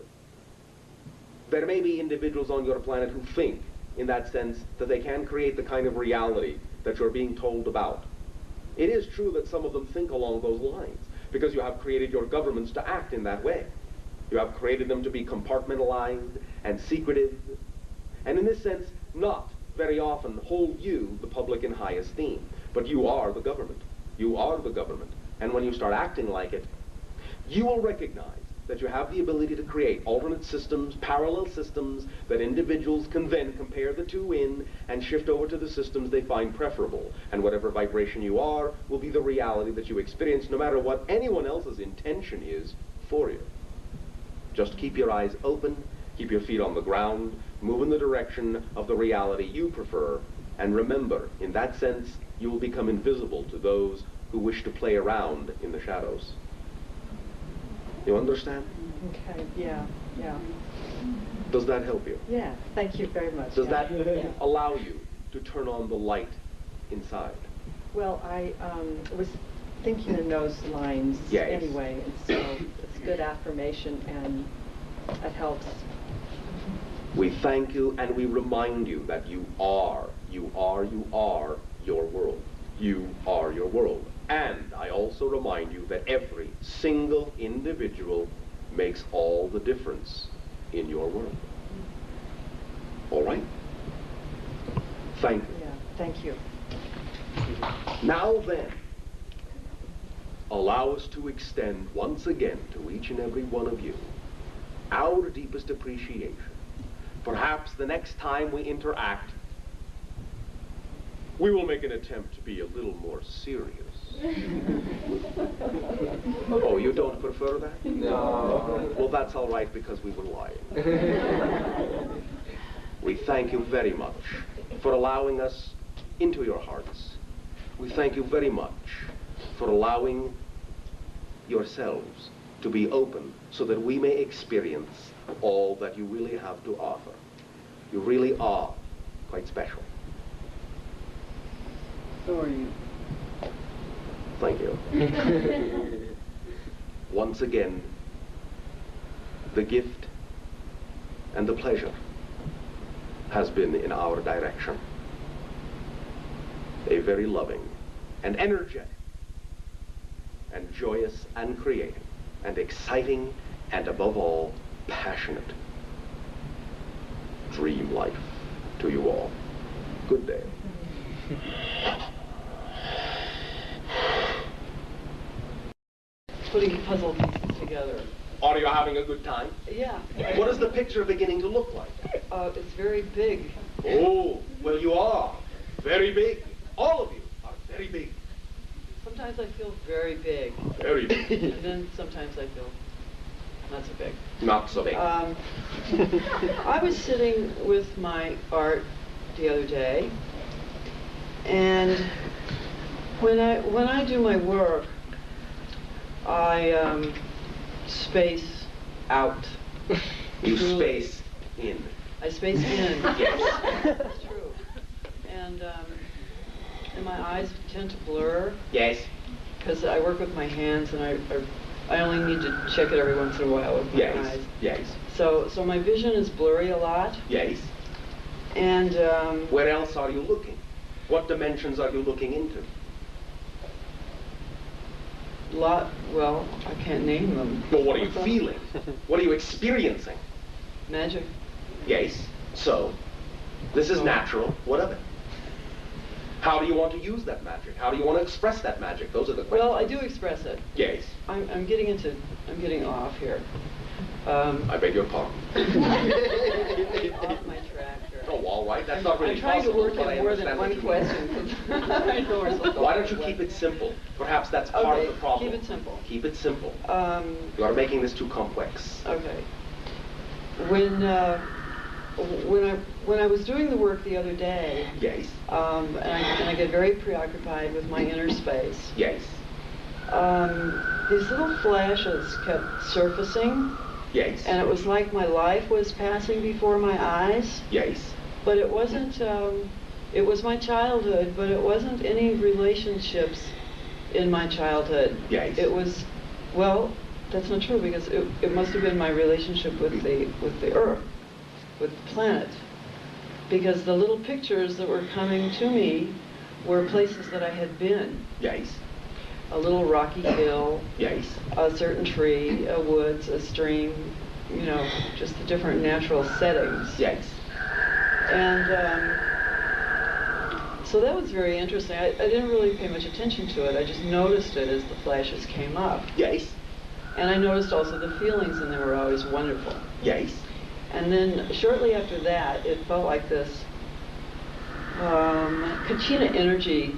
There may be individuals on your planet who think, in that sense, that they can create the kind of reality that you're being told about. It is true that some of them think along those lines, because you have created your governments to act in that way. You have created them to be compartmentalized and secretive, and in this sense, not very often hold you, the public, in high esteem. But you are the government. You are the government. And when you start acting like it, you will recognize that you have the ability to create alternate systems, parallel systems, that individuals can then compare the two in and shift over to the systems they find preferable. And whatever vibration you are will be the reality that you experience, no matter what anyone else's intention is for you. Just keep your eyes open, keep your feet on the ground, move in the direction of the reality you prefer, and remember, in that sense, you will become invisible to those who wish to play around in the shadows. You understand? Okay, yeah. Does that help you? Yeah, thank you very much. Does that allow you to turn on the light inside? Well, I was thinking in those lines anyway, and so it's good affirmation and it helps. We thank you and we remind you that you are your world. You are your world. And I also remind you that every single individual makes all the difference in your world. All right? Thank you. Yeah, thank you. Now then, allow us to extend once again to each and every one of you our deepest appreciation. Perhaps the next time we interact, we will make an attempt to be a little more serious. Oh, you don't prefer that? No. Well, that's all right, because we were lying. We thank you very much for allowing us into your hearts. We thank you very much for allowing yourselves to be open so that we may experience all that you really have to offer. You really are quite special. So are you. Thank you. Once again, the gift and the pleasure has been in our direction. A very loving and energetic and joyous and creative and exciting and above all passionate dream life to you all. Good day. Putting puzzle pieces together. Are you having a good time? Yeah. What is the picture beginning to look like? It's very big. Oh, well, you are very big. All of you are very big. Sometimes I feel very big. Very big. And then sometimes I feel not so big. Not so big. I was sitting with my art the other day, and when I do my work, I space out. You space in. I space in. Yes. That's true. And my eyes tend to blur. Yes. Because I work with my hands, and I only need to check it every once in a while with my eyes. Yes. So my vision is blurry a lot. Yes. And where else are you looking? What dimensions are you looking into? Well, I can't name them. Well, what are you feeling? What are you experiencing? Magic. Yes. So, this is natural. What of it? How do you want to use that magic? How do you want to express that magic? Those are the questions. Well, I do express it. Yes. I'm getting off here. I beg your pardon. Off my track here. Oh, all right. That's not really I'm trying possible, to work but I in more than understand one what you question. mean. 'Cause I know we're supposed to Why don't you go keep one. it simple? Perhaps that's part of the problem. Keep it simple. Keep it simple. You are making this too complex. Okay. When I was doing the work the other day, Yes. and I get very preoccupied with my inner space. Yes. These little flashes kept surfacing, Yes. and it was like my life was passing before my eyes. Yes. But it wasn't. It was my childhood, but it wasn't any relationships in my childhood. Yes. It was. Well, that's not true because it must have been my relationship with the Earth, with the planet, because the little pictures that were coming to me were places that I had been. Yes. A little rocky hill, Yes. a certain tree, a woods, a stream, just the different natural settings. Yes. And so that was very interesting. I didn't really pay much attention to it. I just noticed it as the flashes came up. Yes. And I noticed also the feelings, and they were always wonderful. Yes. And then shortly after that, it felt like this Kachina energy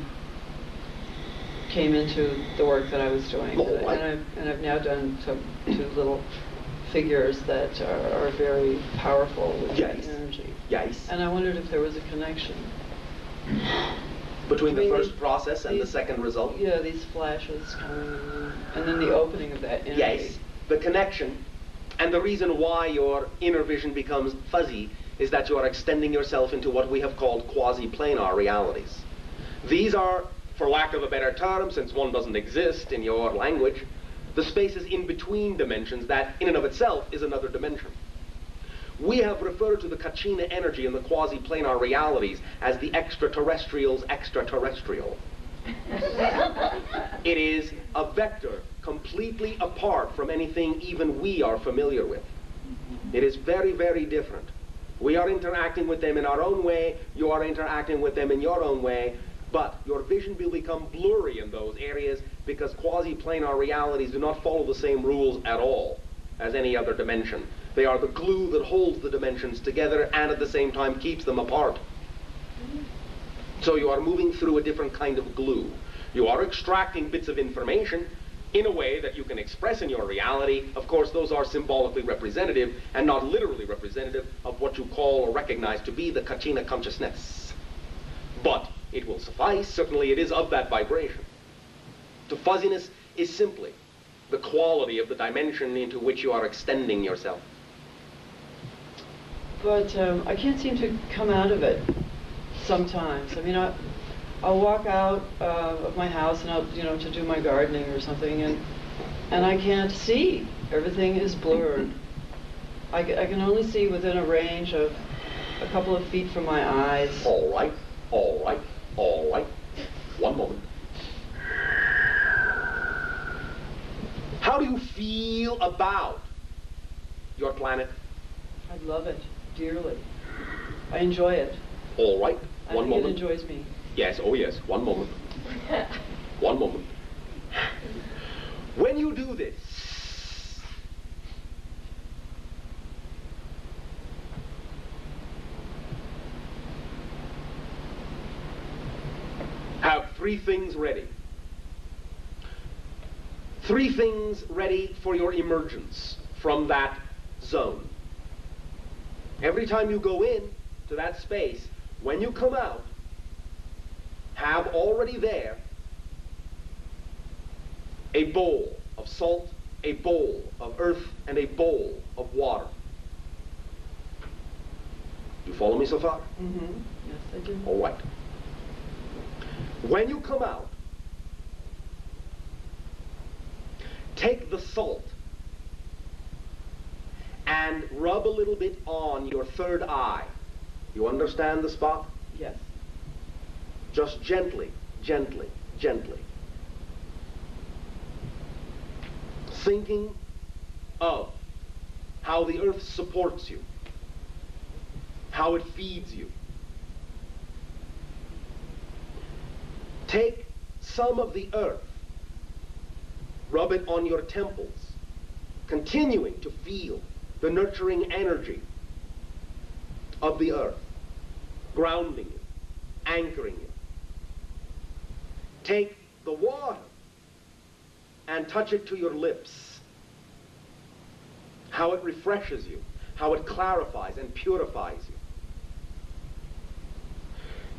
came into the work that I was doing. Oh, and I've now done two little figures that are very powerful with Yes. that energy. Yes. And I wondered if there was a connection. Between the Between first process and the these- second result? Yeah, these flashes coming, and then the opening of that energy. Yes. The connection, and the reason why your inner vision becomes fuzzy is that you are extending yourself into what we have called quasi-planar realities. These are, for lack of a better term, since one doesn't exist in your language, the spaces in between dimensions that, in and of itself, is another dimension. We have referred to the Kachina energy in the quasi-planar realities as the extraterrestrial's extraterrestrial. It is a vector completely apart from anything even we are familiar with. It is very, very different. We are interacting with them in our own way, you are interacting with them in your own way, but your vision will become blurry in those areas because quasi-planar realities do not follow the same rules at all as any other dimension. They are the glue that holds the dimensions together and at the same time keeps them apart. So you are moving through a different kind of glue. You are extracting bits of information in a way that you can express in your reality. Of course, those are symbolically representative and not literally representative of what you call or recognize to be the Kachina consciousness. But it will suffice. Certainly it is of that vibration. The fuzziness is simply the quality of the dimension into which you are extending yourself. But I can't seem to come out of it sometimes. I mean, I'll walk out of my house and I'll, to do my gardening or something, and I can't see. Everything is blurred. I can only see within a range of a couple of feet from my eyes. All right, all right, all right. One moment. How do you feel about your planet? I love it dearly. I enjoy it. All right, one I think moment. it enjoys me. Yes, oh yes, one moment. One moment. When you do this, have three things ready. Three things ready for your emergence from that zone. Every time you go in to that space, when you come out, have already there a bowl of salt, a bowl of earth, and a bowl of water. You follow me so far? Mm-hmm. Yes, I do. All right. When you come out, take the salt and rub a little bit on your third eye. You understand the spot? Yes. Just gently, gently, gently. Thinking of how the earth supports you, how it feeds you. Take some of the earth, rub it on your temples, continuing to feel the nurturing energy of the earth, grounding you, anchoring you. Take the water and touch it to your lips. How it refreshes you, how it clarifies and purifies you.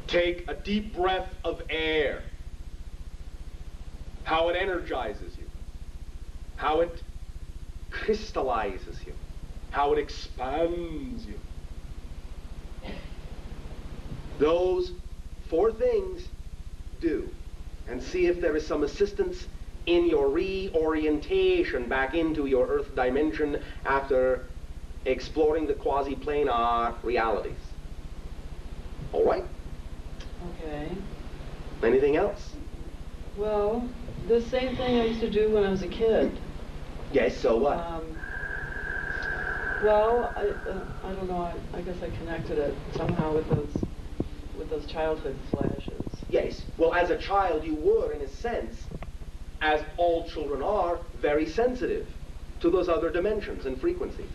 Take a deep breath of air. How it energizes you. How it crystallizes you. How it expands you. Those 4 things do. And see if there is some assistance in your reorientation back into your earth dimension after exploring the quasi-planar realities. All right? Okay. Anything else? Well, the same thing I used to do when I was a kid. Yes, so what? Well, I don't know. I guess I connected it somehow with those childhood flashes. Yes. Well, as a child, you were, in a sense, as all children are, very sensitive to those other dimensions and frequencies.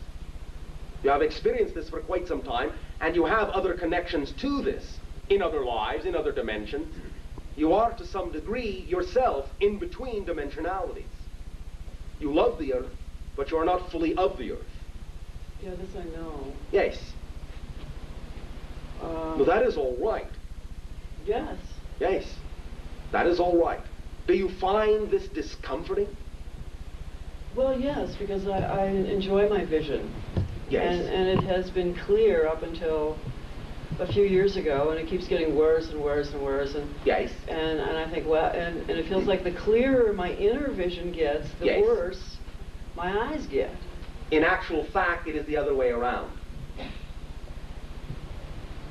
You have experienced this for quite some time, and you have other connections to this in other lives, in other dimensions. You are, to some degree, yourself in between dimensionalities. You love the earth, but you are not fully of the earth. Yeah, this I know. Yes. Well, that is all right. Yes. Yes. That is all right. Do you find this discomforting? Well, yes, because I enjoy my vision. Yes. And it has been clear up until a few years ago, and it keeps getting worse and worse and worse. And yes. And I think, well, and it feels like the clearer my inner vision gets, the yes. worse my eyes get. In actual fact, it is the other way around.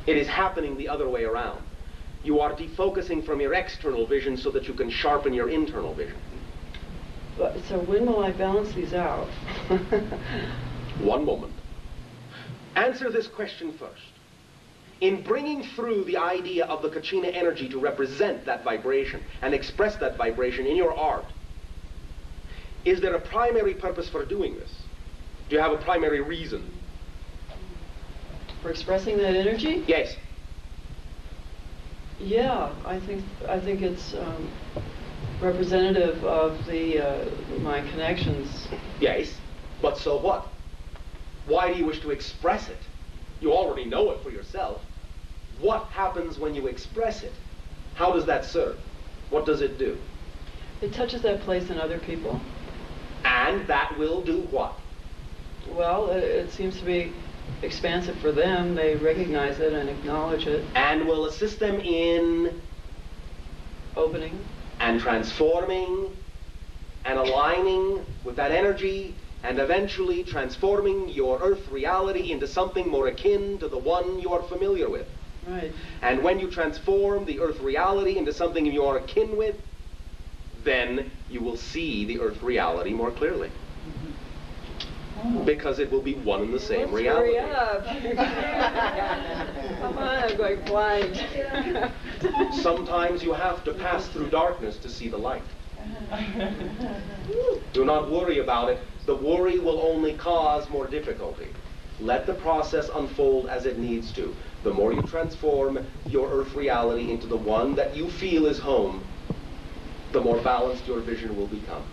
It is happening the other way around. You are defocusing from your external vision so that you can sharpen your internal vision. But, so when will I balance these out? One moment. Answer this question first. In bringing through the idea of the Kachina energy to represent that vibration and express that vibration in your art, is there a primary purpose for doing this? Do you have a primary reason? For expressing that energy? Yes. Yeah, I think it's representative of my connections. Yes, but so what? Why do you wish to express it? You already know it for yourself. What happens when you express it? How does that serve? What does it do? It touches that place in other people. And that will do what? Well, it seems to be expansive for them. They recognize it and acknowledge it. And will assist them in opening and transforming and aligning with that energy, and eventually transforming your earth reality into something more akin to the one you are familiar with. Right. And when you transform the earth reality into something you are akin with, then you will see the earth reality more clearly. Because it will be one and the same reality. Hurry up. Come on, I'm going blind. Sometimes you have to pass through darkness to see the light. Do not worry about it. The worry will only cause more difficulty. Let the process unfold as it needs to. The more you transform your earth reality into the one that you feel is home, the more balanced your vision will become.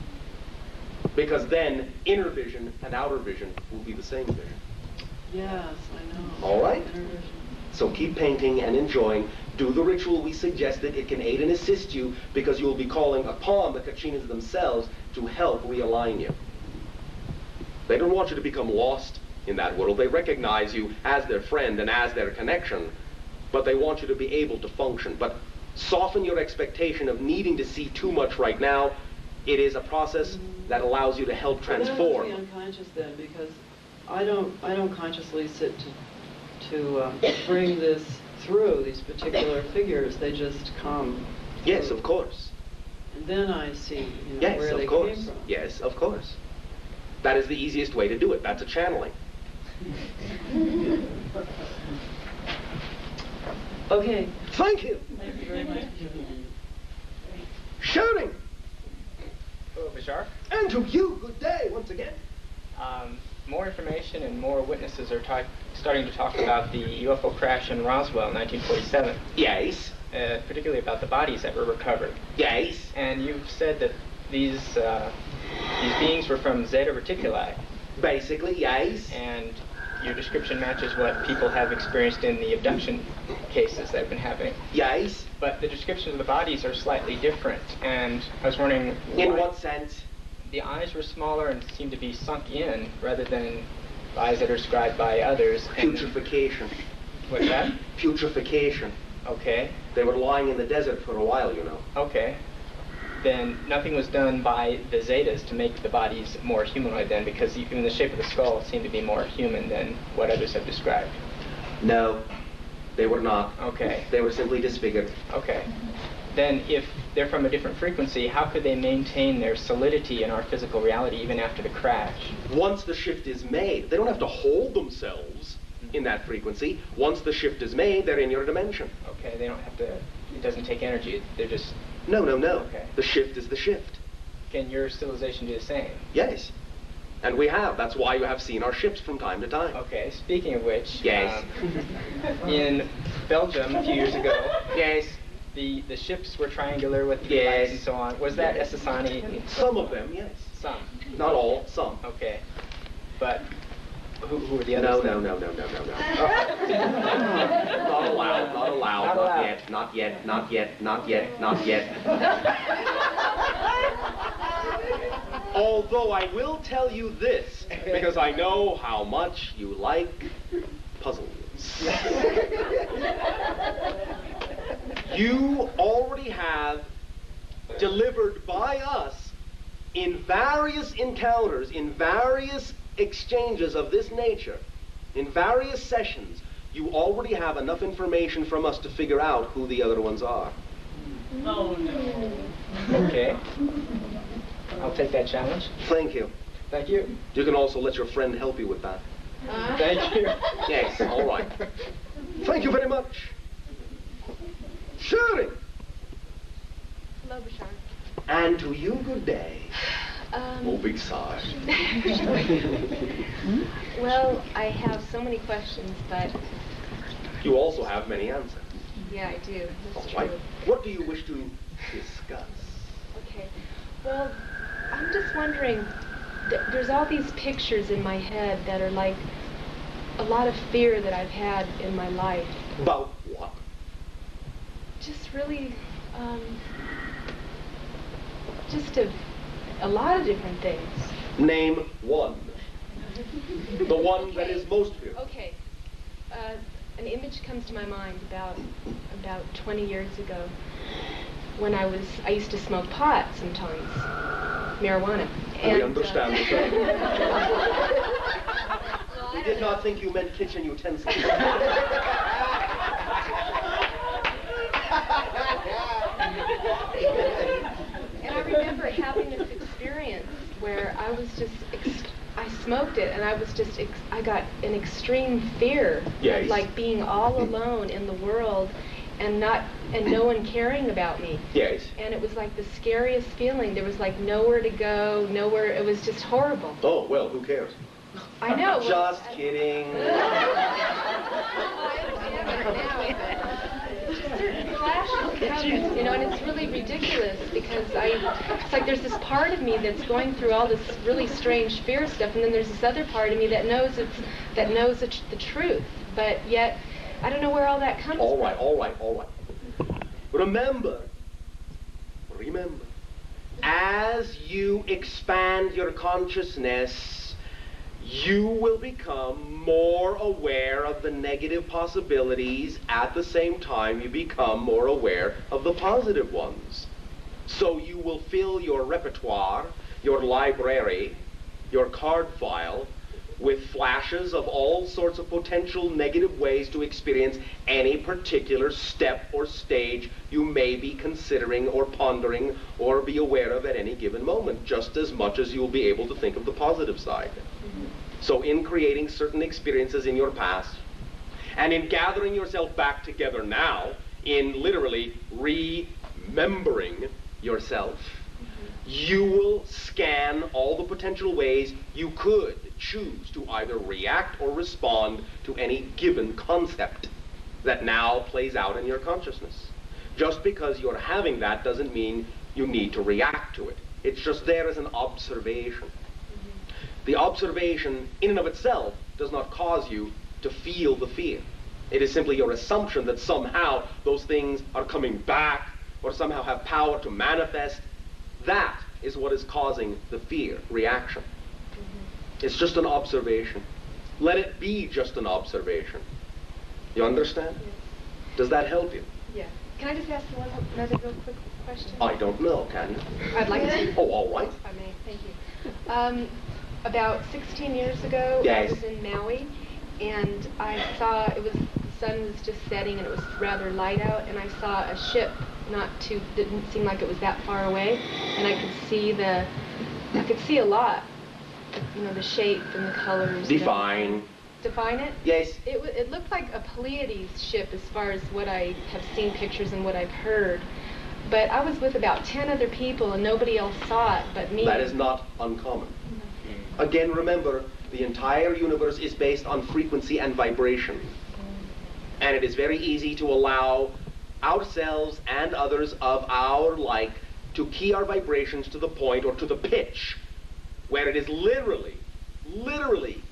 Because then inner vision and outer vision will be the same vision. Yes, I know. All right? Inner vision. So keep painting and enjoying. Do the ritual we suggested. It can aid and assist you because you will be calling upon the Kachinas themselves to help realign you. They don't want you to become lost in that world. They recognize you as their friend and as their connection, but they want you to be able to function. But soften your expectation of needing to see too much right now. It is a process that allows you to help transform. That must be unconscious then, because I don't consciously sit to bring this through, these particular figures. They just come. Yes, of course. And then I see Yes, where they of course. came from. Yes, of course. That is the easiest way to do it. That's a channeling. Okay. Thank you. Thank you very much. Bashar. And to you, good day once again. More information and more witnesses are starting to talk about the UFO crash in Roswell in 1947. Yes. Particularly about the bodies that were recovered. Yes. And you've said that these beings were from Zeta Reticuli. Basically, yes. And your description matches what people have experienced in the abduction cases they've been having. Yes. But the descriptions of the bodies are slightly different, and I was wondering... In what sense? The eyes were smaller and seemed to be sunk in, rather than eyes that are described by others. Putrefaction. What's that? Putrefaction. Okay. They were lying in the desert for a while, you know. Okay. Then nothing was done by the Zetas to make the bodies more humanoid then, because even the shape of the skull seemed to be more human than what others have described. No, they were not. Okay. They were simply disfigured. Okay. Then if they're from a different frequency, how could they maintain their solidity in our physical reality even after the crash? Once the shift is made, they don't have to hold themselves in that frequency. Once the shift is made, they're in your dimension. Okay, they don't have to, it doesn't take energy, they're just... No, no, no. Okay. The shift is the shift. Can your civilization do the same? Yes. And we have. That's why you have seen our ships from time to time. Okay, speaking of which... Yes. In Belgium a few years ago... Yes. The ships were triangular with the Yes. lights and so on. Was that Essassani? Some of them, yes. Some. Not all, some. Okay. But who were the others? No. Not allowed, not allowed, not yet. Although I will tell you this, because I know how much you like puzzles. You already have delivered by us in various encounters, in various exchanges of this nature, in various sessions, you already have enough information from us to figure out who the other ones are. Oh, no. Okay. I'll take that challenge. Thank you. Thank you. You can also let your friend help you with that. Thank you. Yes, all right. Thank you very much. Sharing. Hello, Bashar. And to you, good day. Oh, big sigh. Well, I have so many questions, but... You also have many answers. Yeah, I do. That's All true. right. What do you wish to discuss? Okay. Well, I'm just wondering, there's all these pictures in my head that are like a lot of fear that I've had in my life. About what? Just really, just a lot of different things. Name one. The one Okay. that is most feared. Okay. An image comes to my mind about 20 years ago when I used to smoke pot sometimes, marijuana. We understand. Well, We did not think you meant kitchen utensils. And I remember having this experience where I was just, I smoked it, and I was just, I got an extreme fear Yes. of like being all alone in the world and no one caring about me. Yes. And it was like the scariest feeling. There was like nowhere to go, nowhere, it was just horrible. Oh, well, who cares? I know. well, Just kidding. Certain flashes come, you know, and it's really ridiculous because it's like there's this part of me that's going through all this really strange fear stuff, and then there's this other part of me that knows the truth, but yet I don't know where all that comes from. All right. Remember, as you expand your consciousness, you will become more aware of the negative possibilities at the same time you become more aware of the positive ones. So you will fill your repertoire, your library, your card file with flashes of all sorts of potential negative ways to experience any particular step or stage you may be considering or pondering or be aware of at any given moment, just as much as you'll be able to think of the positive side. So in creating certain experiences in your past, and in gathering yourself back together now, in literally remembering yourself, you will scan all the potential ways you could choose to either react or respond to any given concept that now plays out in your consciousness. Just because you're having that doesn't mean you need to react to it. It's just there as an observation. The observation in and of itself does not cause you to feel the fear. It is simply your assumption that somehow those things are coming back or somehow have power to manifest. That is what is causing the fear reaction. It's just an observation. Let it be just an observation. You understand? Yes. Does that help you? Yeah. Can I just ask another real quick question? I don't know, can you? I'd like to. Oh, all right. If I may, thank you. About 16 years ago, Yes. I was in Maui, and I saw, the sun was just setting, and it was rather light out, and I saw a ship didn't seem like it was that far away, and I could see a lot, the shape and the colors. Define. Define it? Yes. It looked like a Pleiades ship as far as what I have seen pictures and what I've heard. But I was with about 10 other people and nobody else saw it but me. That is not uncommon. Again, remember, the entire universe is based on frequency and vibration. And it is very easy to allow ourselves and others of our like to key our vibrations to the point or to the pitch where it is literally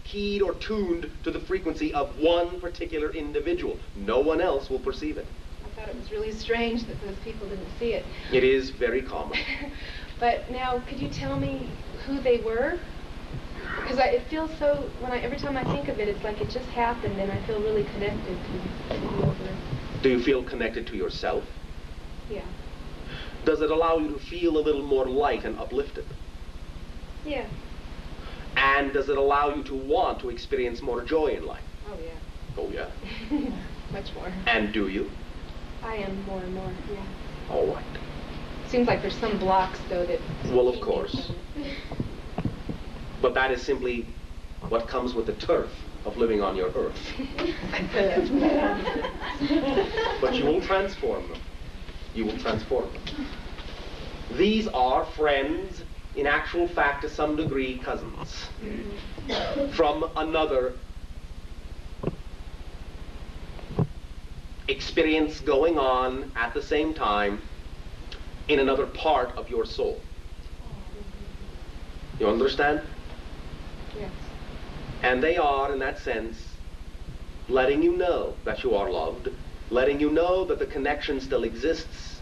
keyed or tuned to the frequency of one particular individual. No one else will perceive it. I thought it was really strange that those people didn't see it. It is very common. But now, could you tell me who they were? Because it feels so, every time I think of it, it's like it just happened and I feel really connected to whoever. Do you feel connected to yourself? Yeah. Does it allow you to feel a little more light and uplifted? Yeah. And does it allow you to want to experience more joy in life? Oh, yeah. Oh, yeah. Much more. And do you? I am more and more, yeah. All right. Seems like there's some blocks, though, that... Well, of course. But that is simply what comes with the turf of living on your earth. But you will transform them. You will transform them. These are friends, in actual fact, to some degree, cousins, from another experience going on at the same time in another part of your soul. You understand? Yes. And they are, in that sense, letting you know that you are loved, letting you know that the connection still exists,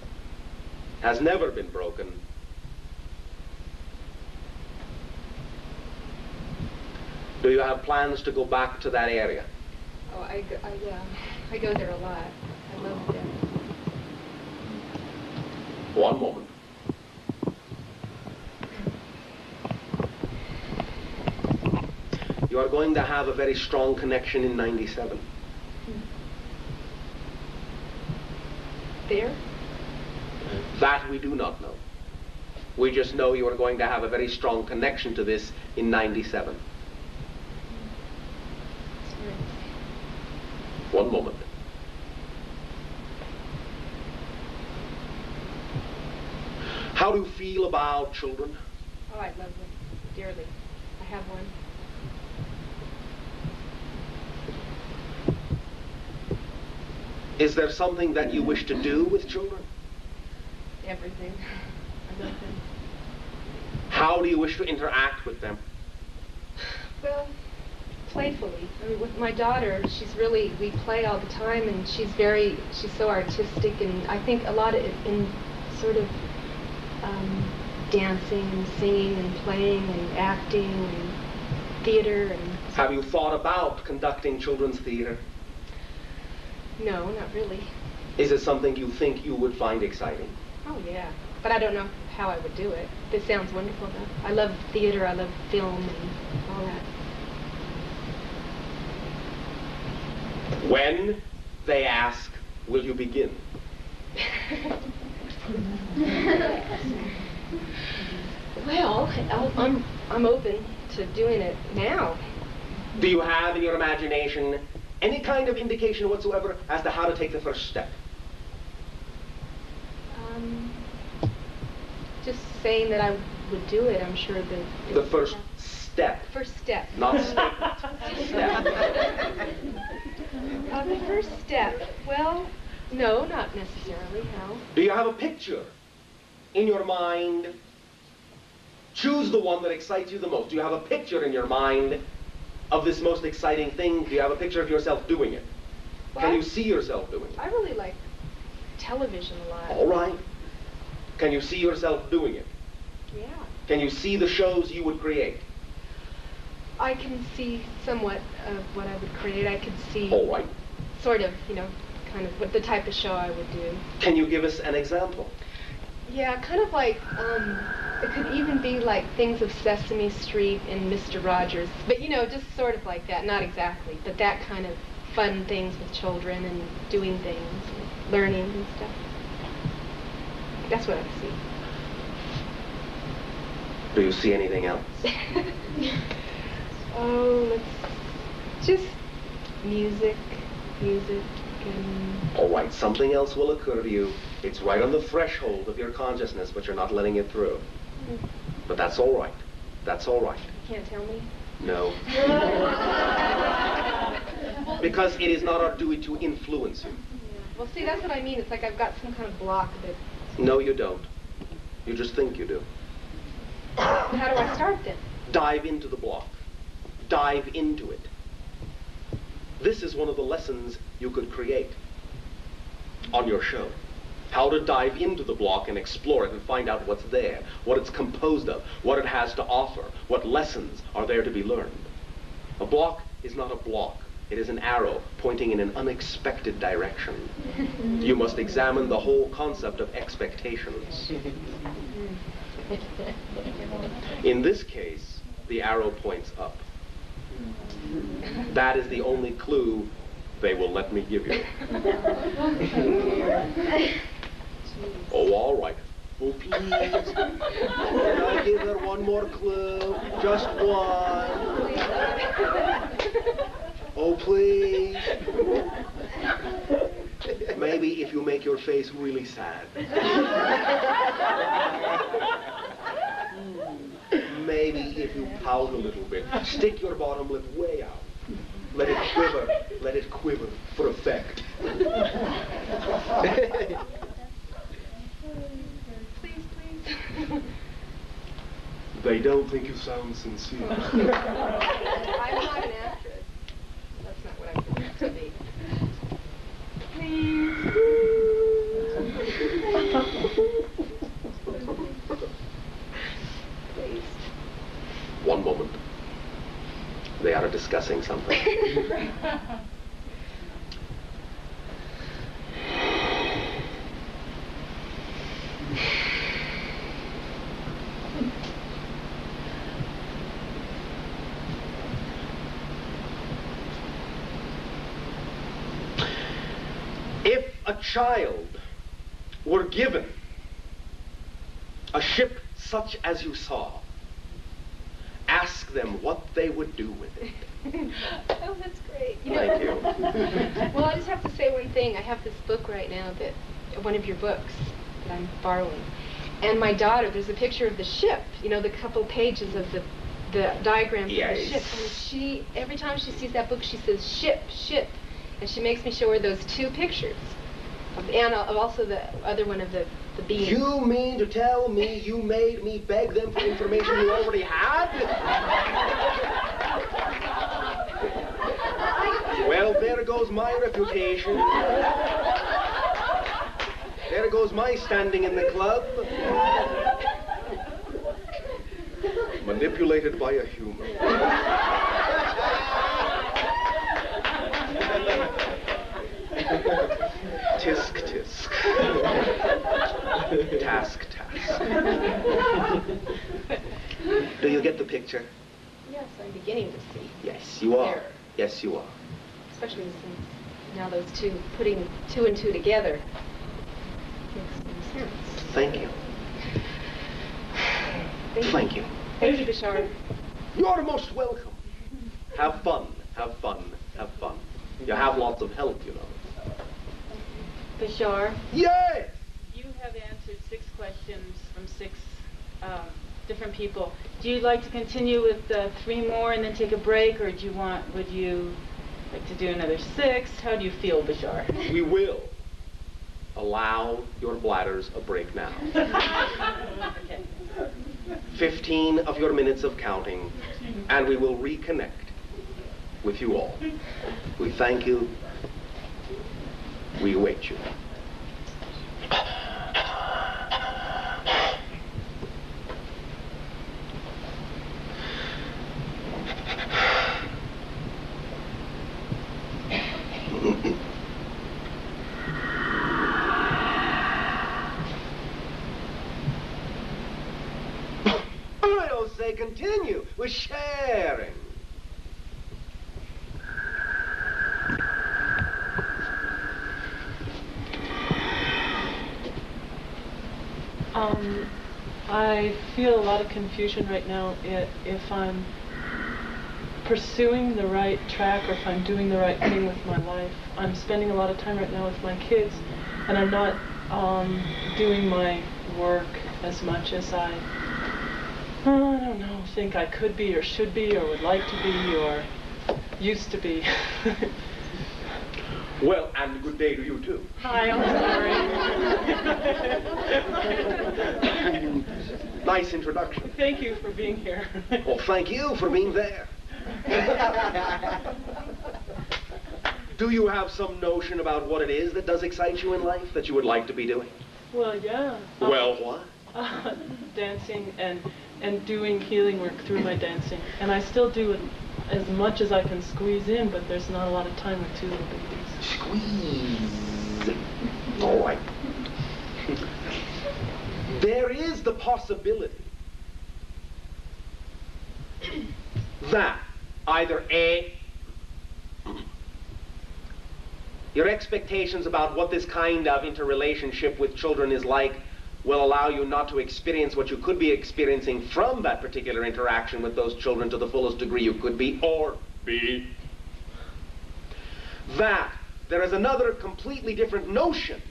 has never been broken. Do you have plans to go back to that area? Oh, I go there a lot. I love it. One moment. You are going to have a very strong connection in 97. There? That we do not know. We just know you are going to have a very strong connection to this in 97. One moment. How do you feel about children? Oh, I love them dearly. I have one. Is there something that you wish to do with children? Everything. I love them. How do you wish to interact with them? Well, playfully. I mean, with my daughter, we play all the time, and she's so artistic, and I think a lot of it in sort of dancing and singing and playing and acting and theater. And have you thought about conducting children's theater? No, not really. Is it something you think you would find exciting? Oh, yeah. But I don't know how I would do it. It sounds wonderful, though. I love theater, I love film and all that. When they ask, will you begin? Well, I'm open to doing it now. Do you have in your imagination any kind of indication whatsoever as to how to take the first step? just saying that I would do it, I'm sure that... The first step. First step. Not statement. Step. The first step. Well, no, not necessarily, no. Do you have a picture in your mind? Choose the one that excites you the most. Do you have a picture in your mind of this most exciting thing? Do you have a picture of yourself doing it? Well, Can you see yourself doing it? I really like television a lot. All right. Can you see yourself doing it? Yeah. Can you see the shows you would create? I can see somewhat of what I would create. I could see All right. sort of, you know, kind of what the type of show I would do. Can you give us an example? Yeah, kind of like, it could even be like things of Sesame Street and Mr. Rogers. But, you know, just sort of like that. Not exactly, but that kind of fun things with children and doing things and learning and stuff. That's what I see. Do you see anything else? Oh, just music, and... All right, something else will occur to you. It's right on the threshold of your consciousness, but you're not letting it through. But that's all right. That's all right. You can't tell me? No. Because it is not our duty to influence you. Yeah. Well, see, that's what I mean. It's like I've got some kind of block that... No, you don't. You just think you do. How do I start then? Dive into the block. Dive into it. This is one of the lessons you could create on your show. How to dive into the block and explore it and find out what's there, what it's composed of, what it has to offer, what lessons are there to be learned. A block is not a block. It is an arrow pointing in an unexpected direction. You must examine the whole concept of expectations. In this case, the arrow points up. That is the only clue they will let me give you. Oh, all right. Oh, please. Can I give her one more clue? Just one. Oh, please. Maybe if you make your face really sad. Maybe if you pout a little bit. Stick your bottom lip way out. Let it quiver. Let it quiver for effect. Please. They don't think you sound sincere. I'm not an actress. That's not what I'm supposed to be. Please. Please. One moment. They are discussing something. If a child were given a ship such as you saw, ask them what they would do with it. Oh, that's great. Thank you. Well, I just have to say one thing. I have this book right now, one of your books that I'm borrowing. And my daughter, there's a picture of the ship, you know, the couple pages of the diagrams of the ship. And she, every time she sees that book, she says, ship. And she makes me show her those two pictures. And also the other one of the beings. You mean to tell me you made me beg them for information you already had? Well, there goes my reputation. There goes my standing in the club. Manipulated by a human. Tisk. Task. Do you get the picture? Yes, I'm beginning to see. Yes, you are. There. Yes, you are. Especially since now those two, putting two and two together makes some sense. Thank you. Thank you. Thank you, Bashar. You're most welcome. Have fun. You have lots of help, you know. Bashar, Yes! you have answered 6 questions from 6 different people. Do you like to continue with 3 more and then take a break, or would you like to do another 6? How do you feel, Bashar? We will allow your bladders a break now. Okay. 15 of your minutes of counting, and we will reconnect with you all. We thank you. We await you. I don't say continue. We're sharing. I feel a lot of confusion right now if I'm pursuing the right track or if I'm doing the right thing with my life. I'm spending a lot of time right now with my kids, and I'm not doing my work as much as I don't know, think I could be or should be or would like to be or used to be. Well, and good day to you, too. Hi, I'm sorry. Nice introduction. Thank you for being here. Well, thank you for being there. Do you have some notion about what it is that does excite you in life, that you would like to be doing? Well, yeah. Well, what? Dancing and doing healing work through my dancing. And I still do it as much as I can squeeze in, but there's not a lot of time with 2 little babies. Squeeze. All right. There is the possibility that either A, your expectations about what this kind of interrelationship with children is like will allow you not to experience what you could be experiencing from that particular interaction with those children to the fullest degree you could be, or B, that there is another completely different notion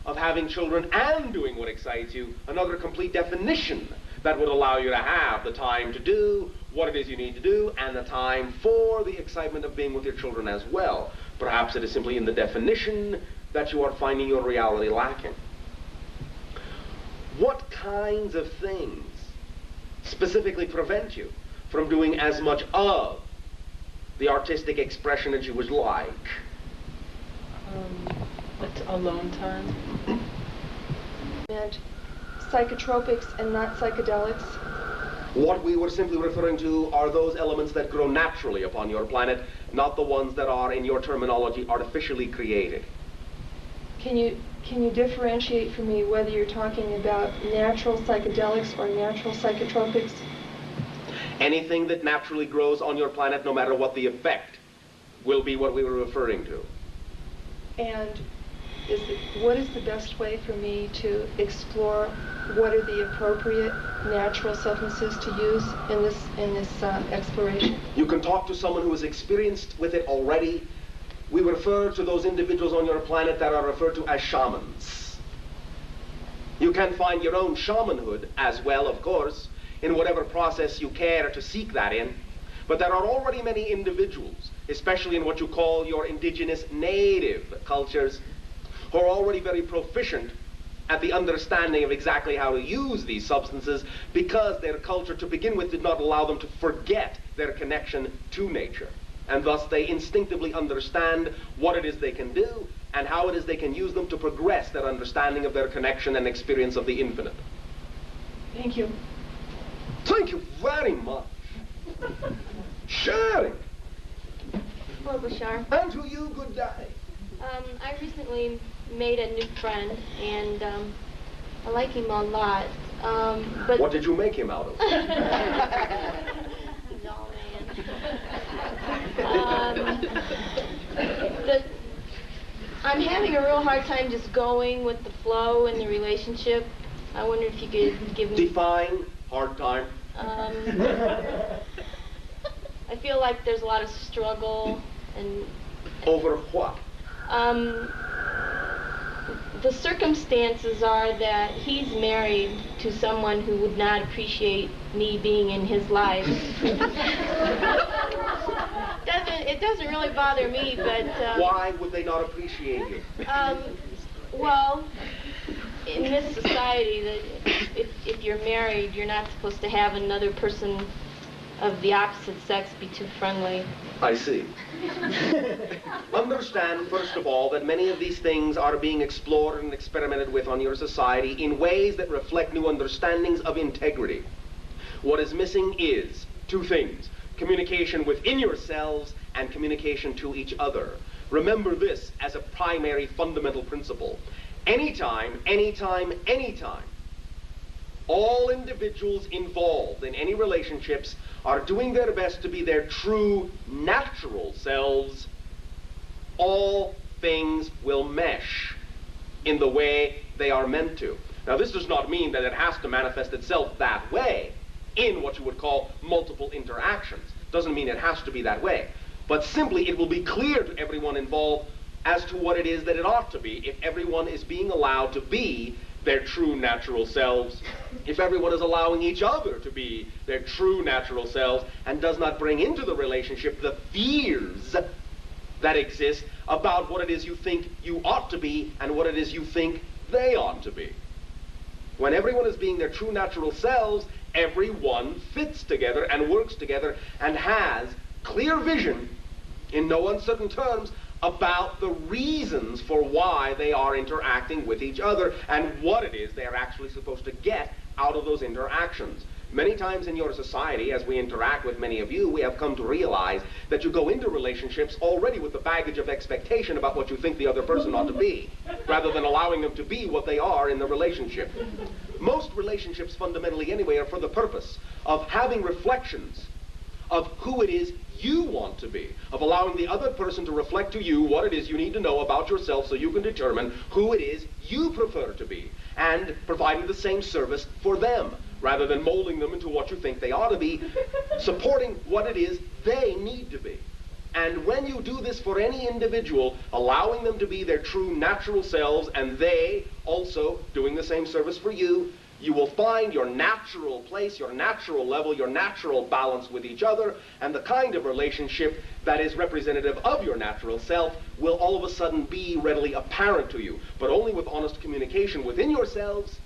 of having children and doing what excites you, another complete definition that would allow you to have the time to do what it is you need to do and the time for the excitement of being with your children as well. Perhaps it is simply in the definition that you are finding your reality lacking. What kinds of things specifically prevent you from doing as much of the artistic expression that you would like? Alone time. And psychotropics and not psychedelics. What we were simply referring to are those elements that grow naturally upon your planet, not the ones that are, in your terminology, artificially created. Can you differentiate for me whether you're talking about natural psychedelics or natural psychotropics? Anything that naturally grows on your planet, no matter what the effect, will be what we were referring to. And what is the best way for me to explore what are the appropriate natural substances to use in this exploration? You can talk to someone who is experienced with it already. We refer to those individuals on your planet that are referred to as shamans. You can find your own shamanhood as well, of course, in whatever process you care to seek that in. But there are already many individuals, especially in what you call your indigenous native cultures, who are already very proficient at the understanding of exactly how to use these substances, because their culture to begin with did not allow them to forget their connection to nature. And thus they instinctively understand what it is they can do and how it is they can use them to progress their understanding of their connection and experience of the infinite. Thank you. Thank you very much. Sharing. Hello, Bashar. And to you, good day. I recently made a new friend, and I like him a lot. But what did you make him out of? No, man. I'm having a real hard time just going with the flow in the relationship. I wonder if you could give me... Define hard time. I feel like there's a lot of struggle and... Over what? the circumstances are that he's married to someone who would not appreciate me being in his life. It doesn't really bother me, but... Why would they not appreciate you? Well, in this society, if you're married, you're not supposed to have another person of the opposite sex be too friendly. I see. Understand, first of all, that many of these things are being explored and experimented with on your society in ways that reflect new understandings of integrity. What is missing is two things: communication within yourselves and communication to each other. Remember this as a primary fundamental principle. Anytime, anytime, anytime, all individuals involved in any relationships are doing their best to be their true natural selves, all things will mesh in the way they are meant to. Now, this does not mean that it has to manifest itself that way in what you would call multiple interactions. Doesn't mean it has to be that way. But simply it will be clear to everyone involved as to what it is that it ought to be if everyone is being allowed to be their true natural selves, if everyone is allowing each other to be their true natural selves and does not bring into the relationship the fears that exist about what it is you think you ought to be and what it is you think they ought to be. When everyone is being their true natural selves, everyone fits together and works together and has clear vision, in no uncertain terms, about the reasons for why they are interacting with each other and what it is they are actually supposed to get out of those interactions. Many times in your society, as we interact with many of you, we have come to realize that you go into relationships already with the baggage of expectation about what you think the other person ought to be, rather than allowing them to be what they are in the relationship. Most relationships, fundamentally anyway, are for the purpose of having reflections of who it is you want to be, of allowing the other person to reflect to you what it is you need to know about yourself so you can determine who it is you prefer to be, and providing the same service for them, rather than molding them into what you think they ought to be, supporting what it is they need to be. And when you do this for any individual, allowing them to be their true natural selves, and they also doing the same service for you, you will find your natural place, your natural level, your natural balance with each other, and the kind of relationship that is representative of your natural self will all of a sudden be readily apparent to you, but only with honest communication within yourselves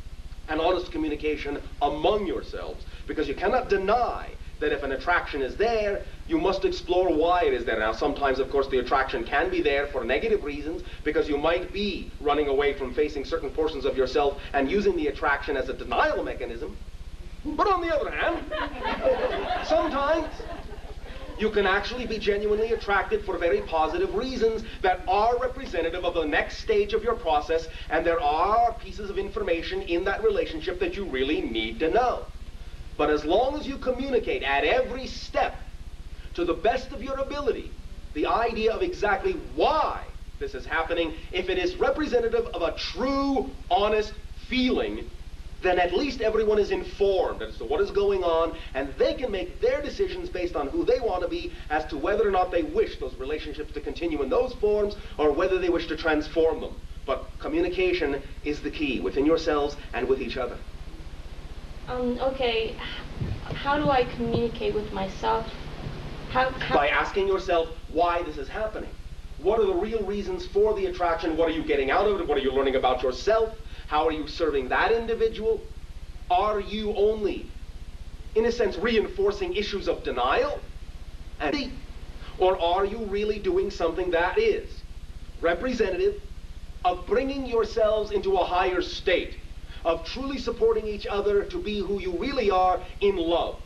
and honest communication among yourselves, because you cannot deny that if an attraction is there, you must explore why it is there. Now, sometimes, of course, the attraction can be there for negative reasons, because you might be running away from facing certain portions of yourself and using the attraction as a denial mechanism. But on the other hand, sometimes you can actually be genuinely attracted for very positive reasons that are representative of the next stage of your process, and there are pieces of information in that relationship that you really need to know. But as long as you communicate at every step, to the best of your ability, the idea of exactly why this is happening, if it is representative of a true, honest feeling, then at least everyone is informed as to what is going on, and they can make their decisions based on who they want to be as to whether or not they wish those relationships to continue in those forms or whether they wish to transform them. But communication is the key within yourselves and with each other. Okay, how do I communicate with myself? By asking yourself why this is happening. What are the real reasons for the attraction? What are you getting out of it? What are you learning about yourself? How are you serving that individual? Are you only, in a sense, reinforcing issues of denial? Or are you really doing something that is representative of bringing yourselves into a higher state, of truly supporting each other to be who you really are in love,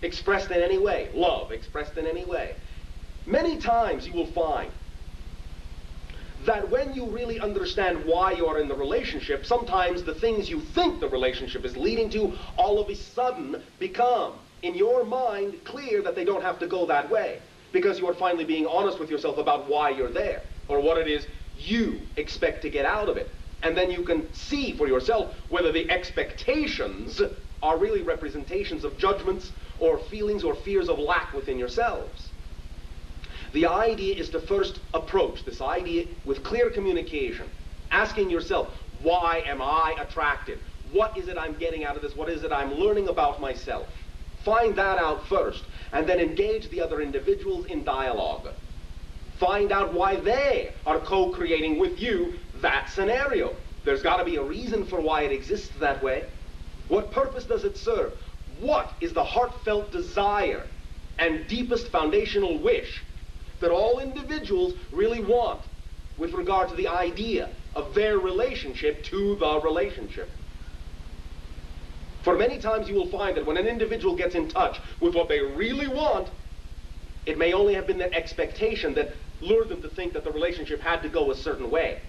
expressed in any way, love expressed in any way? Many times you will find that when you really understand why you are in the relationship, sometimes the things you think the relationship is leading to all of a sudden become, in your mind, clear that they don't have to go that way, because you are finally being honest with yourself about why you're there, or what it is you expect to get out of it. And then you can see for yourself whether the expectations are really representations of judgments or feelings or fears of lack within yourselves. The idea is to first approach this idea with clear communication, Asking yourself, why am I attracted? What is it I'm getting out of this? What is it I'm learning about myself? Find that out first, and then engage the other individuals in dialogue. Find out why they are co-creating with you that scenario. There's got to be a reason for why it exists that way. What purpose does it serve? What is the heartfelt desire and deepest foundational wish that all individuals really want with regard to the idea of their relationship to the relationship? For many times you will find that when an individual gets in touch with what they really want, it may only have been their expectation that lured them to think that the relationship had to go a certain way.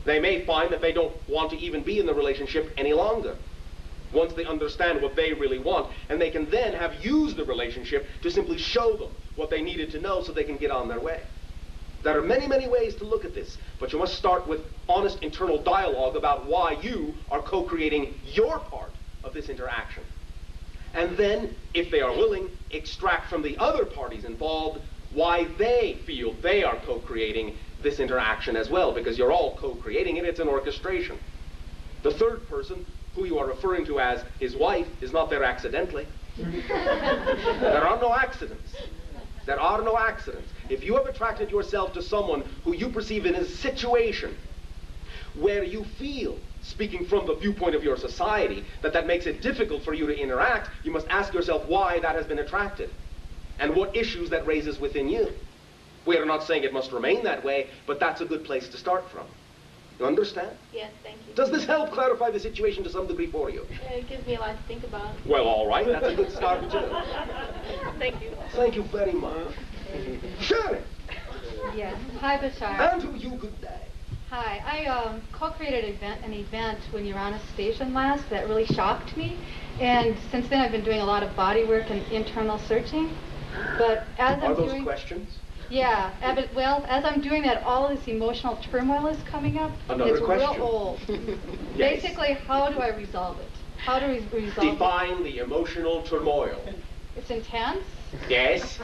They may find that they don't want to even be in the relationship any longer once they understand what they really want, and they can then have used the relationship to simply show them what they needed to know so they can get on their way. There are many, many ways to look at this, but you must start with honest internal dialogue about why you are co-creating your part of this interaction. And then, if they are willing, extract from the other parties involved why they feel they are co-creating this interaction as well, because you're all co-creating it. It's an orchestration. The third person, who you are referring to as his wife, is not there accidentally. There are no accidents. There are no accidents. If you have attracted yourself to someone who you perceive in a situation where you feel, speaking from the viewpoint of your society, that makes it difficult for you to interact, you must ask yourself why that has been attracted and what issues that raises within you. We are not saying it must remain that way, but that's a good place to start from. You understand? Yes, thank you. Does this help clarify the situation to some degree for you? It gives me a lot to think about. Well, all right. That's a good start, too. Thank you. Thank you very much. Shirley. Yes. Hi, Bashar. And to you, good day. Hi. I co-created an event when you were on a station last that really shocked me. And since then, I've been doing a lot of body work and internal searching. But as Are those questions? Yeah. Well, as I'm doing that, all this emotional turmoil is coming up. Another it's question. Real old. Yes. Basically, how do I resolve it? How do we resolve it? Define the emotional turmoil. It's intense. Yes.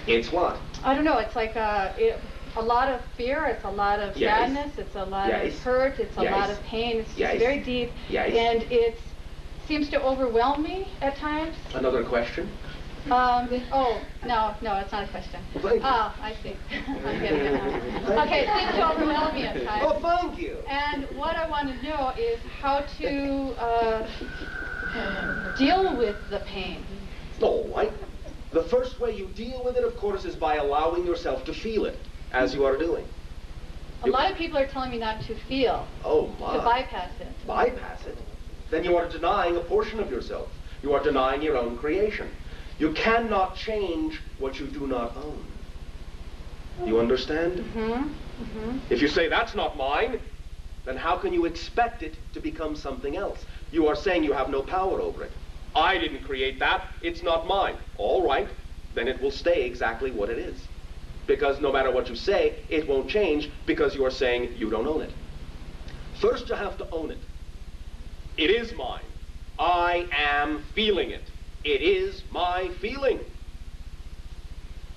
It's what? I don't know. It's like a lot of fear. It's a lot of sadness. It's a lot of hurt. It's a lot of pain. It's just very deep. And it seems to overwhelm me at times. Another question? Oh, no, it's not a question. Thank you. Oh, I see. I'm getting it now. Okay, it seems to overwhelm me at times. Oh, thank you. And what I want to know is how to deal with the pain. All right. The first way you deal with it, of course, is by allowing yourself to feel it, as you are doing. A lot of people are telling me not to feel. Oh, my. To bypass it. Bypass it? Then you are denying a portion of yourself. You are denying your own creation. You cannot change what you do not own. You understand? Mm-hmm. Mm-hmm. If you say, that's not mine, then how can you expect it to become something else? You are saying you have no power over it. I didn't create that. It's not mine. All right. Then it will stay exactly what it is. Because no matter what you say, it won't change because you are saying you don't own it. First, you have to own it. It is mine. I am feeling it. It is my feeling.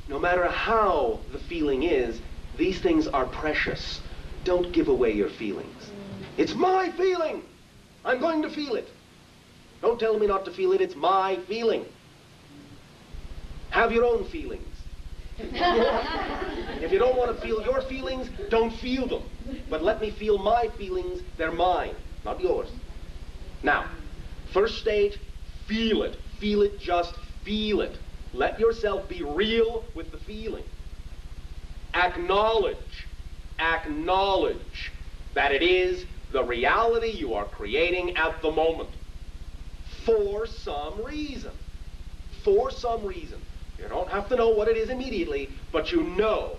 No matter how the feeling is, these things are precious. Don't give away your feelings. It's my feeling. I'm going to feel it. Don't tell me not to feel it. It's my feeling. Have your own feelings. If you don't want to feel your feelings, don't feel them. But let me feel my feelings. They're mine, not yours. Now, first stage, feel it. Feel it, just feel it. Let yourself be real with the feeling. Acknowledge that it is the reality you are creating at the moment. For some reason. For some reason. You don't have to know what it is immediately, but you know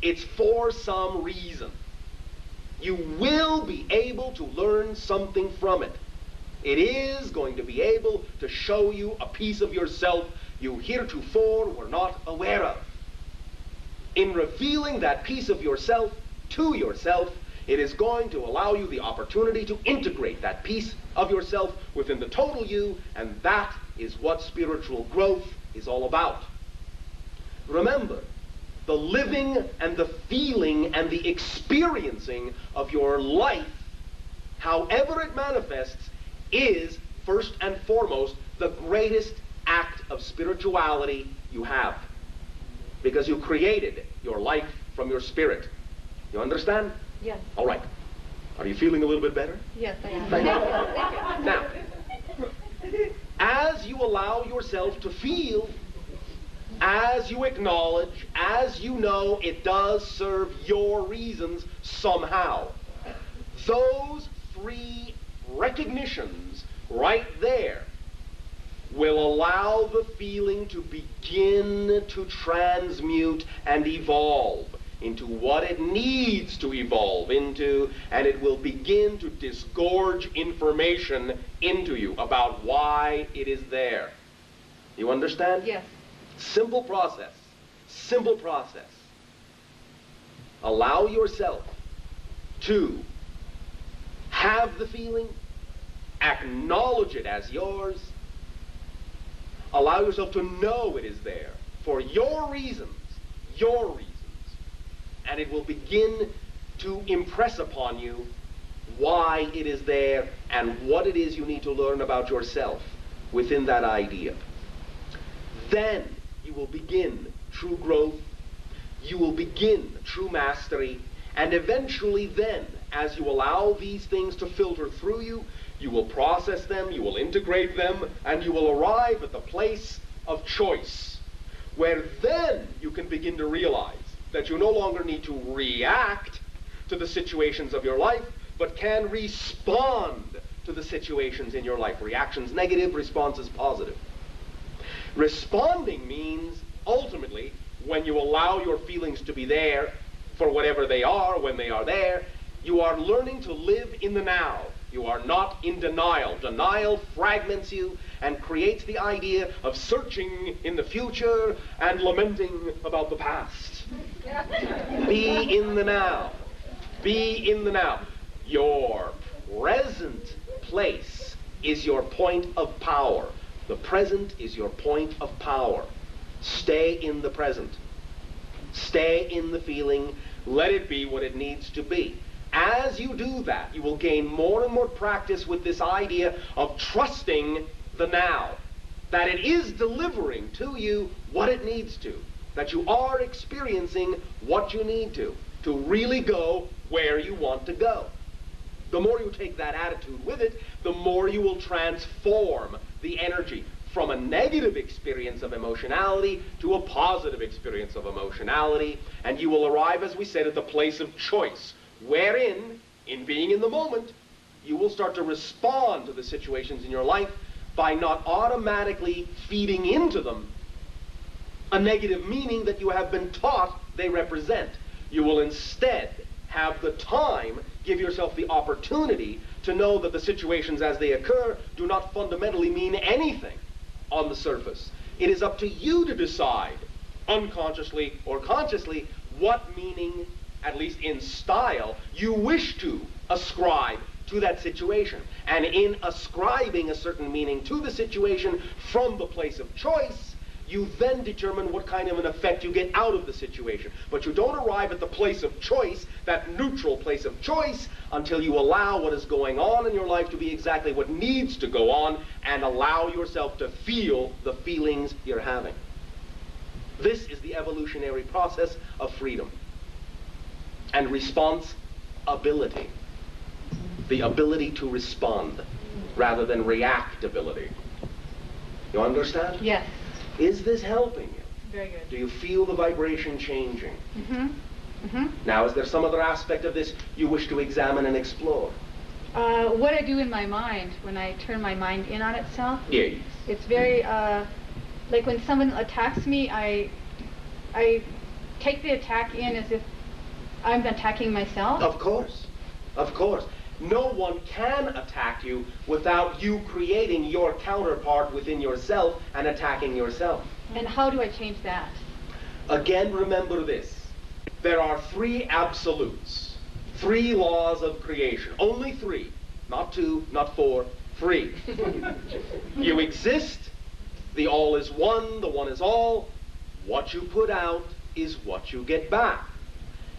it's for some reason. You will be able to learn something from it. It is going to be able to show you a piece of yourself you heretofore were not aware of. In revealing that piece of yourself to yourself, it is going to allow you the opportunity to integrate that piece of yourself within the total you, and that is what spiritual growth is all about. Remember, the living and the feeling and the experiencing of your life, however it manifests, is first and foremost the greatest act of spirituality you have. Because you created your life from your spirit. You understand? Yes. All right. Are you feeling a little bit better? Yes, I am. Thank you. Now, as you allow yourself to feel, as you acknowledge, as you know it does serve your reasons somehow, those three recognitions right there will allow the feeling to begin to transmute and evolve into what it needs to evolve into, and it will begin to disgorge information into you about why it is there. You understand? Yes. Simple process. Simple process. Allow yourself to have the feeling, acknowledge it as yours, allow yourself to know it is there for your reasons, and it will begin to impress upon you why it is there and what it is you need to learn about yourself within that idea. Then you will begin true growth, you will begin true mastery, and eventually then, as you allow these things to filter through you, you will process them, you will integrate them, and you will arrive at the place of choice, where then you can begin to realize that you no longer need to react to the situations of your life, but can respond to the situations in your life. Reaction's negative, response is positive. Responding means, ultimately, when you allow your feelings to be there for whatever they are, when they are there, you are learning to live in the now. You are not in denial. Denial fragments you and creates the idea of searching in the future and lamenting about the past. Be in the now. Be in the now. Your present place is your point of power. The present is your point of power. Stay in the present. Stay in the feeling. Let it be what it needs to be. As you do that, you will gain more and more practice with this idea of trusting the now. That it is delivering to you what it needs to. That you are experiencing what you need to really go where you want to go. The more you take that attitude with it, the more you will transform the energy from a negative experience of emotionality to a positive experience of emotionality, and you will arrive, as we said, at the place of choice, wherein, in being in the moment, you will start to respond to the situations in your life by not automatically feeding into them a negative meaning that you have been taught they represent. You will instead have the time, give yourself the opportunity to know that the situations as they occur do not fundamentally mean anything on the surface. It is up to you to decide, unconsciously or consciously, what meaning, at least in style, you wish to ascribe to that situation. And in ascribing a certain meaning to the situation from the place of choice, you then determine what kind of an effect you get out of the situation. But you don't arrive at the place of choice, that neutral place of choice, until you allow what is going on in your life to be exactly what needs to go on, and allow yourself to feel the feelings you're having. This is the evolutionary process of freedom and responsibility. The ability to respond rather than reactability. You understand? Yes. Is this helping you? Very good. Do you feel the vibration changing? Mm-hmm. Mm-hmm. Now, is there some other aspect of this you wish to examine and explore? What I do in my mind, when I turn my mind in on itself, Yes. It's very, like when someone attacks me, I take the attack in as if I'm attacking myself. Of course. Of course. No one can attack you without you creating your counterpart within yourself and attacking yourself. And how do I change that? Again, remember this. There are three absolutes, three laws of creation. Only three. Not two, not four, three. You exist, the all is one, the one is all. What you put out is what you get back.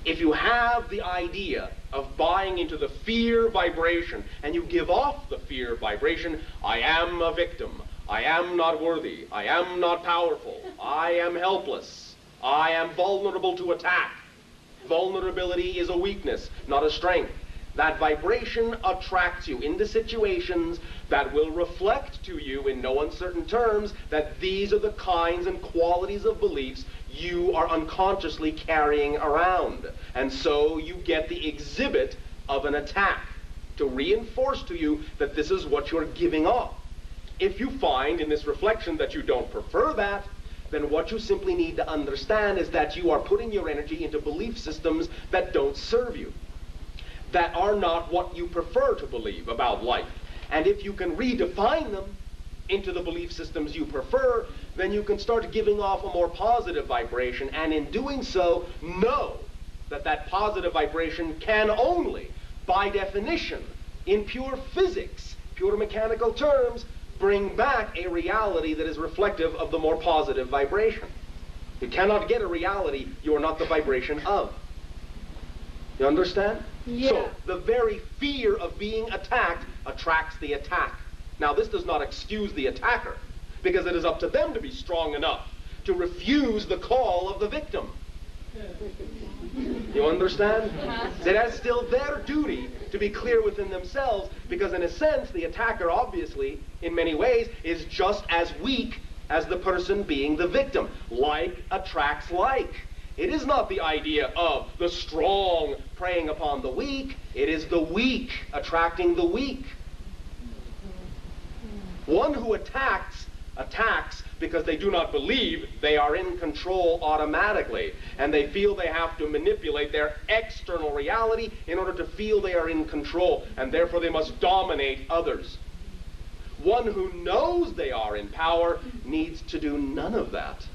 If you have the idea of buying into the fear vibration and you give off the fear vibration, I am a victim, I am not worthy, I am not powerful, I am helpless, I am vulnerable to attack. Vulnerability is a weakness, not a strength. That vibration attracts you into situations that will reflect to you in no uncertain terms that these are the kinds and qualities of beliefs you are unconsciously carrying around. And so you get the exhibit of an attack to reinforce to you that this is what you're giving off. If you find in this reflection that you don't prefer that, then what you simply need to understand is that you are putting your energy into belief systems that don't serve you, that are not what you prefer to believe about life. And if you can redefine them into the belief systems you prefer, then you can start giving off a more positive vibration, and in doing so, know that that positive vibration can only, by definition, in pure physics, pure mechanical terms, bring back a reality that is reflective of the more positive vibration. You cannot get a reality you are not the vibration of. You understand? Yeah. So the very fear of being attacked attracts the attack. Now, this does not excuse the attacker, because it is up to them to be strong enough to refuse the call of the victim. You understand? It is still their duty to be clear within themselves, because in a sense, the attacker obviously, in many ways, is just as weak as the person being the victim. Like attracts like. It is not the idea of the strong preying upon the weak. It is the weak attracting the weak. One who attacks because they do not believe they are in control automatically, and they feel they have to manipulate their external reality in order to feel they are in control, and therefore they must dominate others. One who knows they are in power needs to do none of that,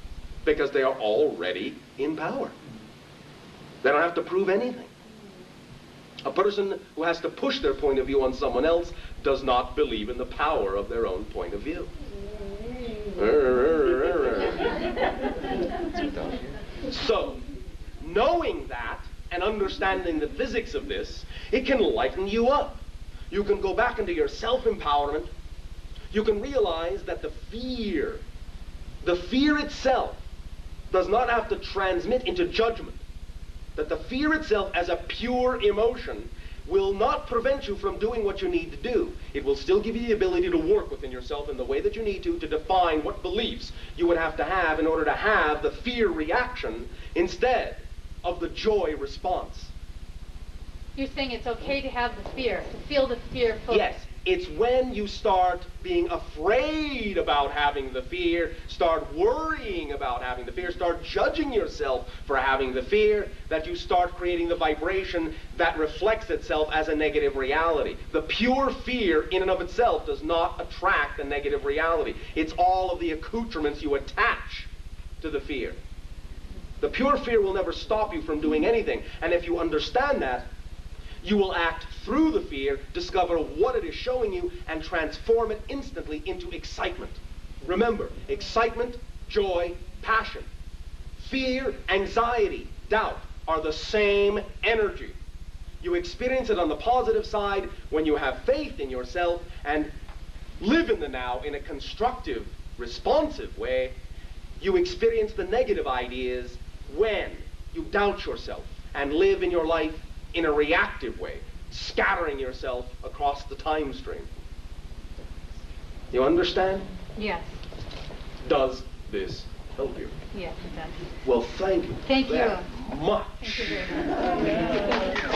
because they are already in power. They don't have to prove anything. A person who has to push their point of view on someone else does not believe in the power of their own point of view. So, knowing that and understanding the physics of this, it can lighten you up. You can go back into your self-empowerment. You can realize that the fear itself does not have to transmit into judgment. That the fear itself as a pure emotion will not prevent you from doing what you need to do. It will still give you the ability to work within yourself in the way that you need to define what beliefs you would have to have in order to have the fear reaction instead of the joy response. You're saying it's okay to have the fear, to feel the fear fully. Yes. It's when you start being afraid about having the fear, start worrying about having the fear, start judging yourself for having the fear, that you start creating the vibration that reflects itself as a negative reality. The pure fear in and of itself does not attract a negative reality. It's all of the accoutrements you attach to the fear. The pure fear will never stop you from doing anything. And if you understand that, you will act through the fear, discover what it is showing you, and transform it instantly into excitement. Remember, excitement, joy, passion. Fear, anxiety, doubt are the same energy. You experience it on the positive side when you have faith in yourself and live in the now in a constructive, responsive way. You experience the negative ideas when you doubt yourself and live in your life in a reactive way, scattering yourself across the time stream. You understand? Yes. Does this help you? Yes, it does. Well, thank you. Thank you. Very much. Thank you very much.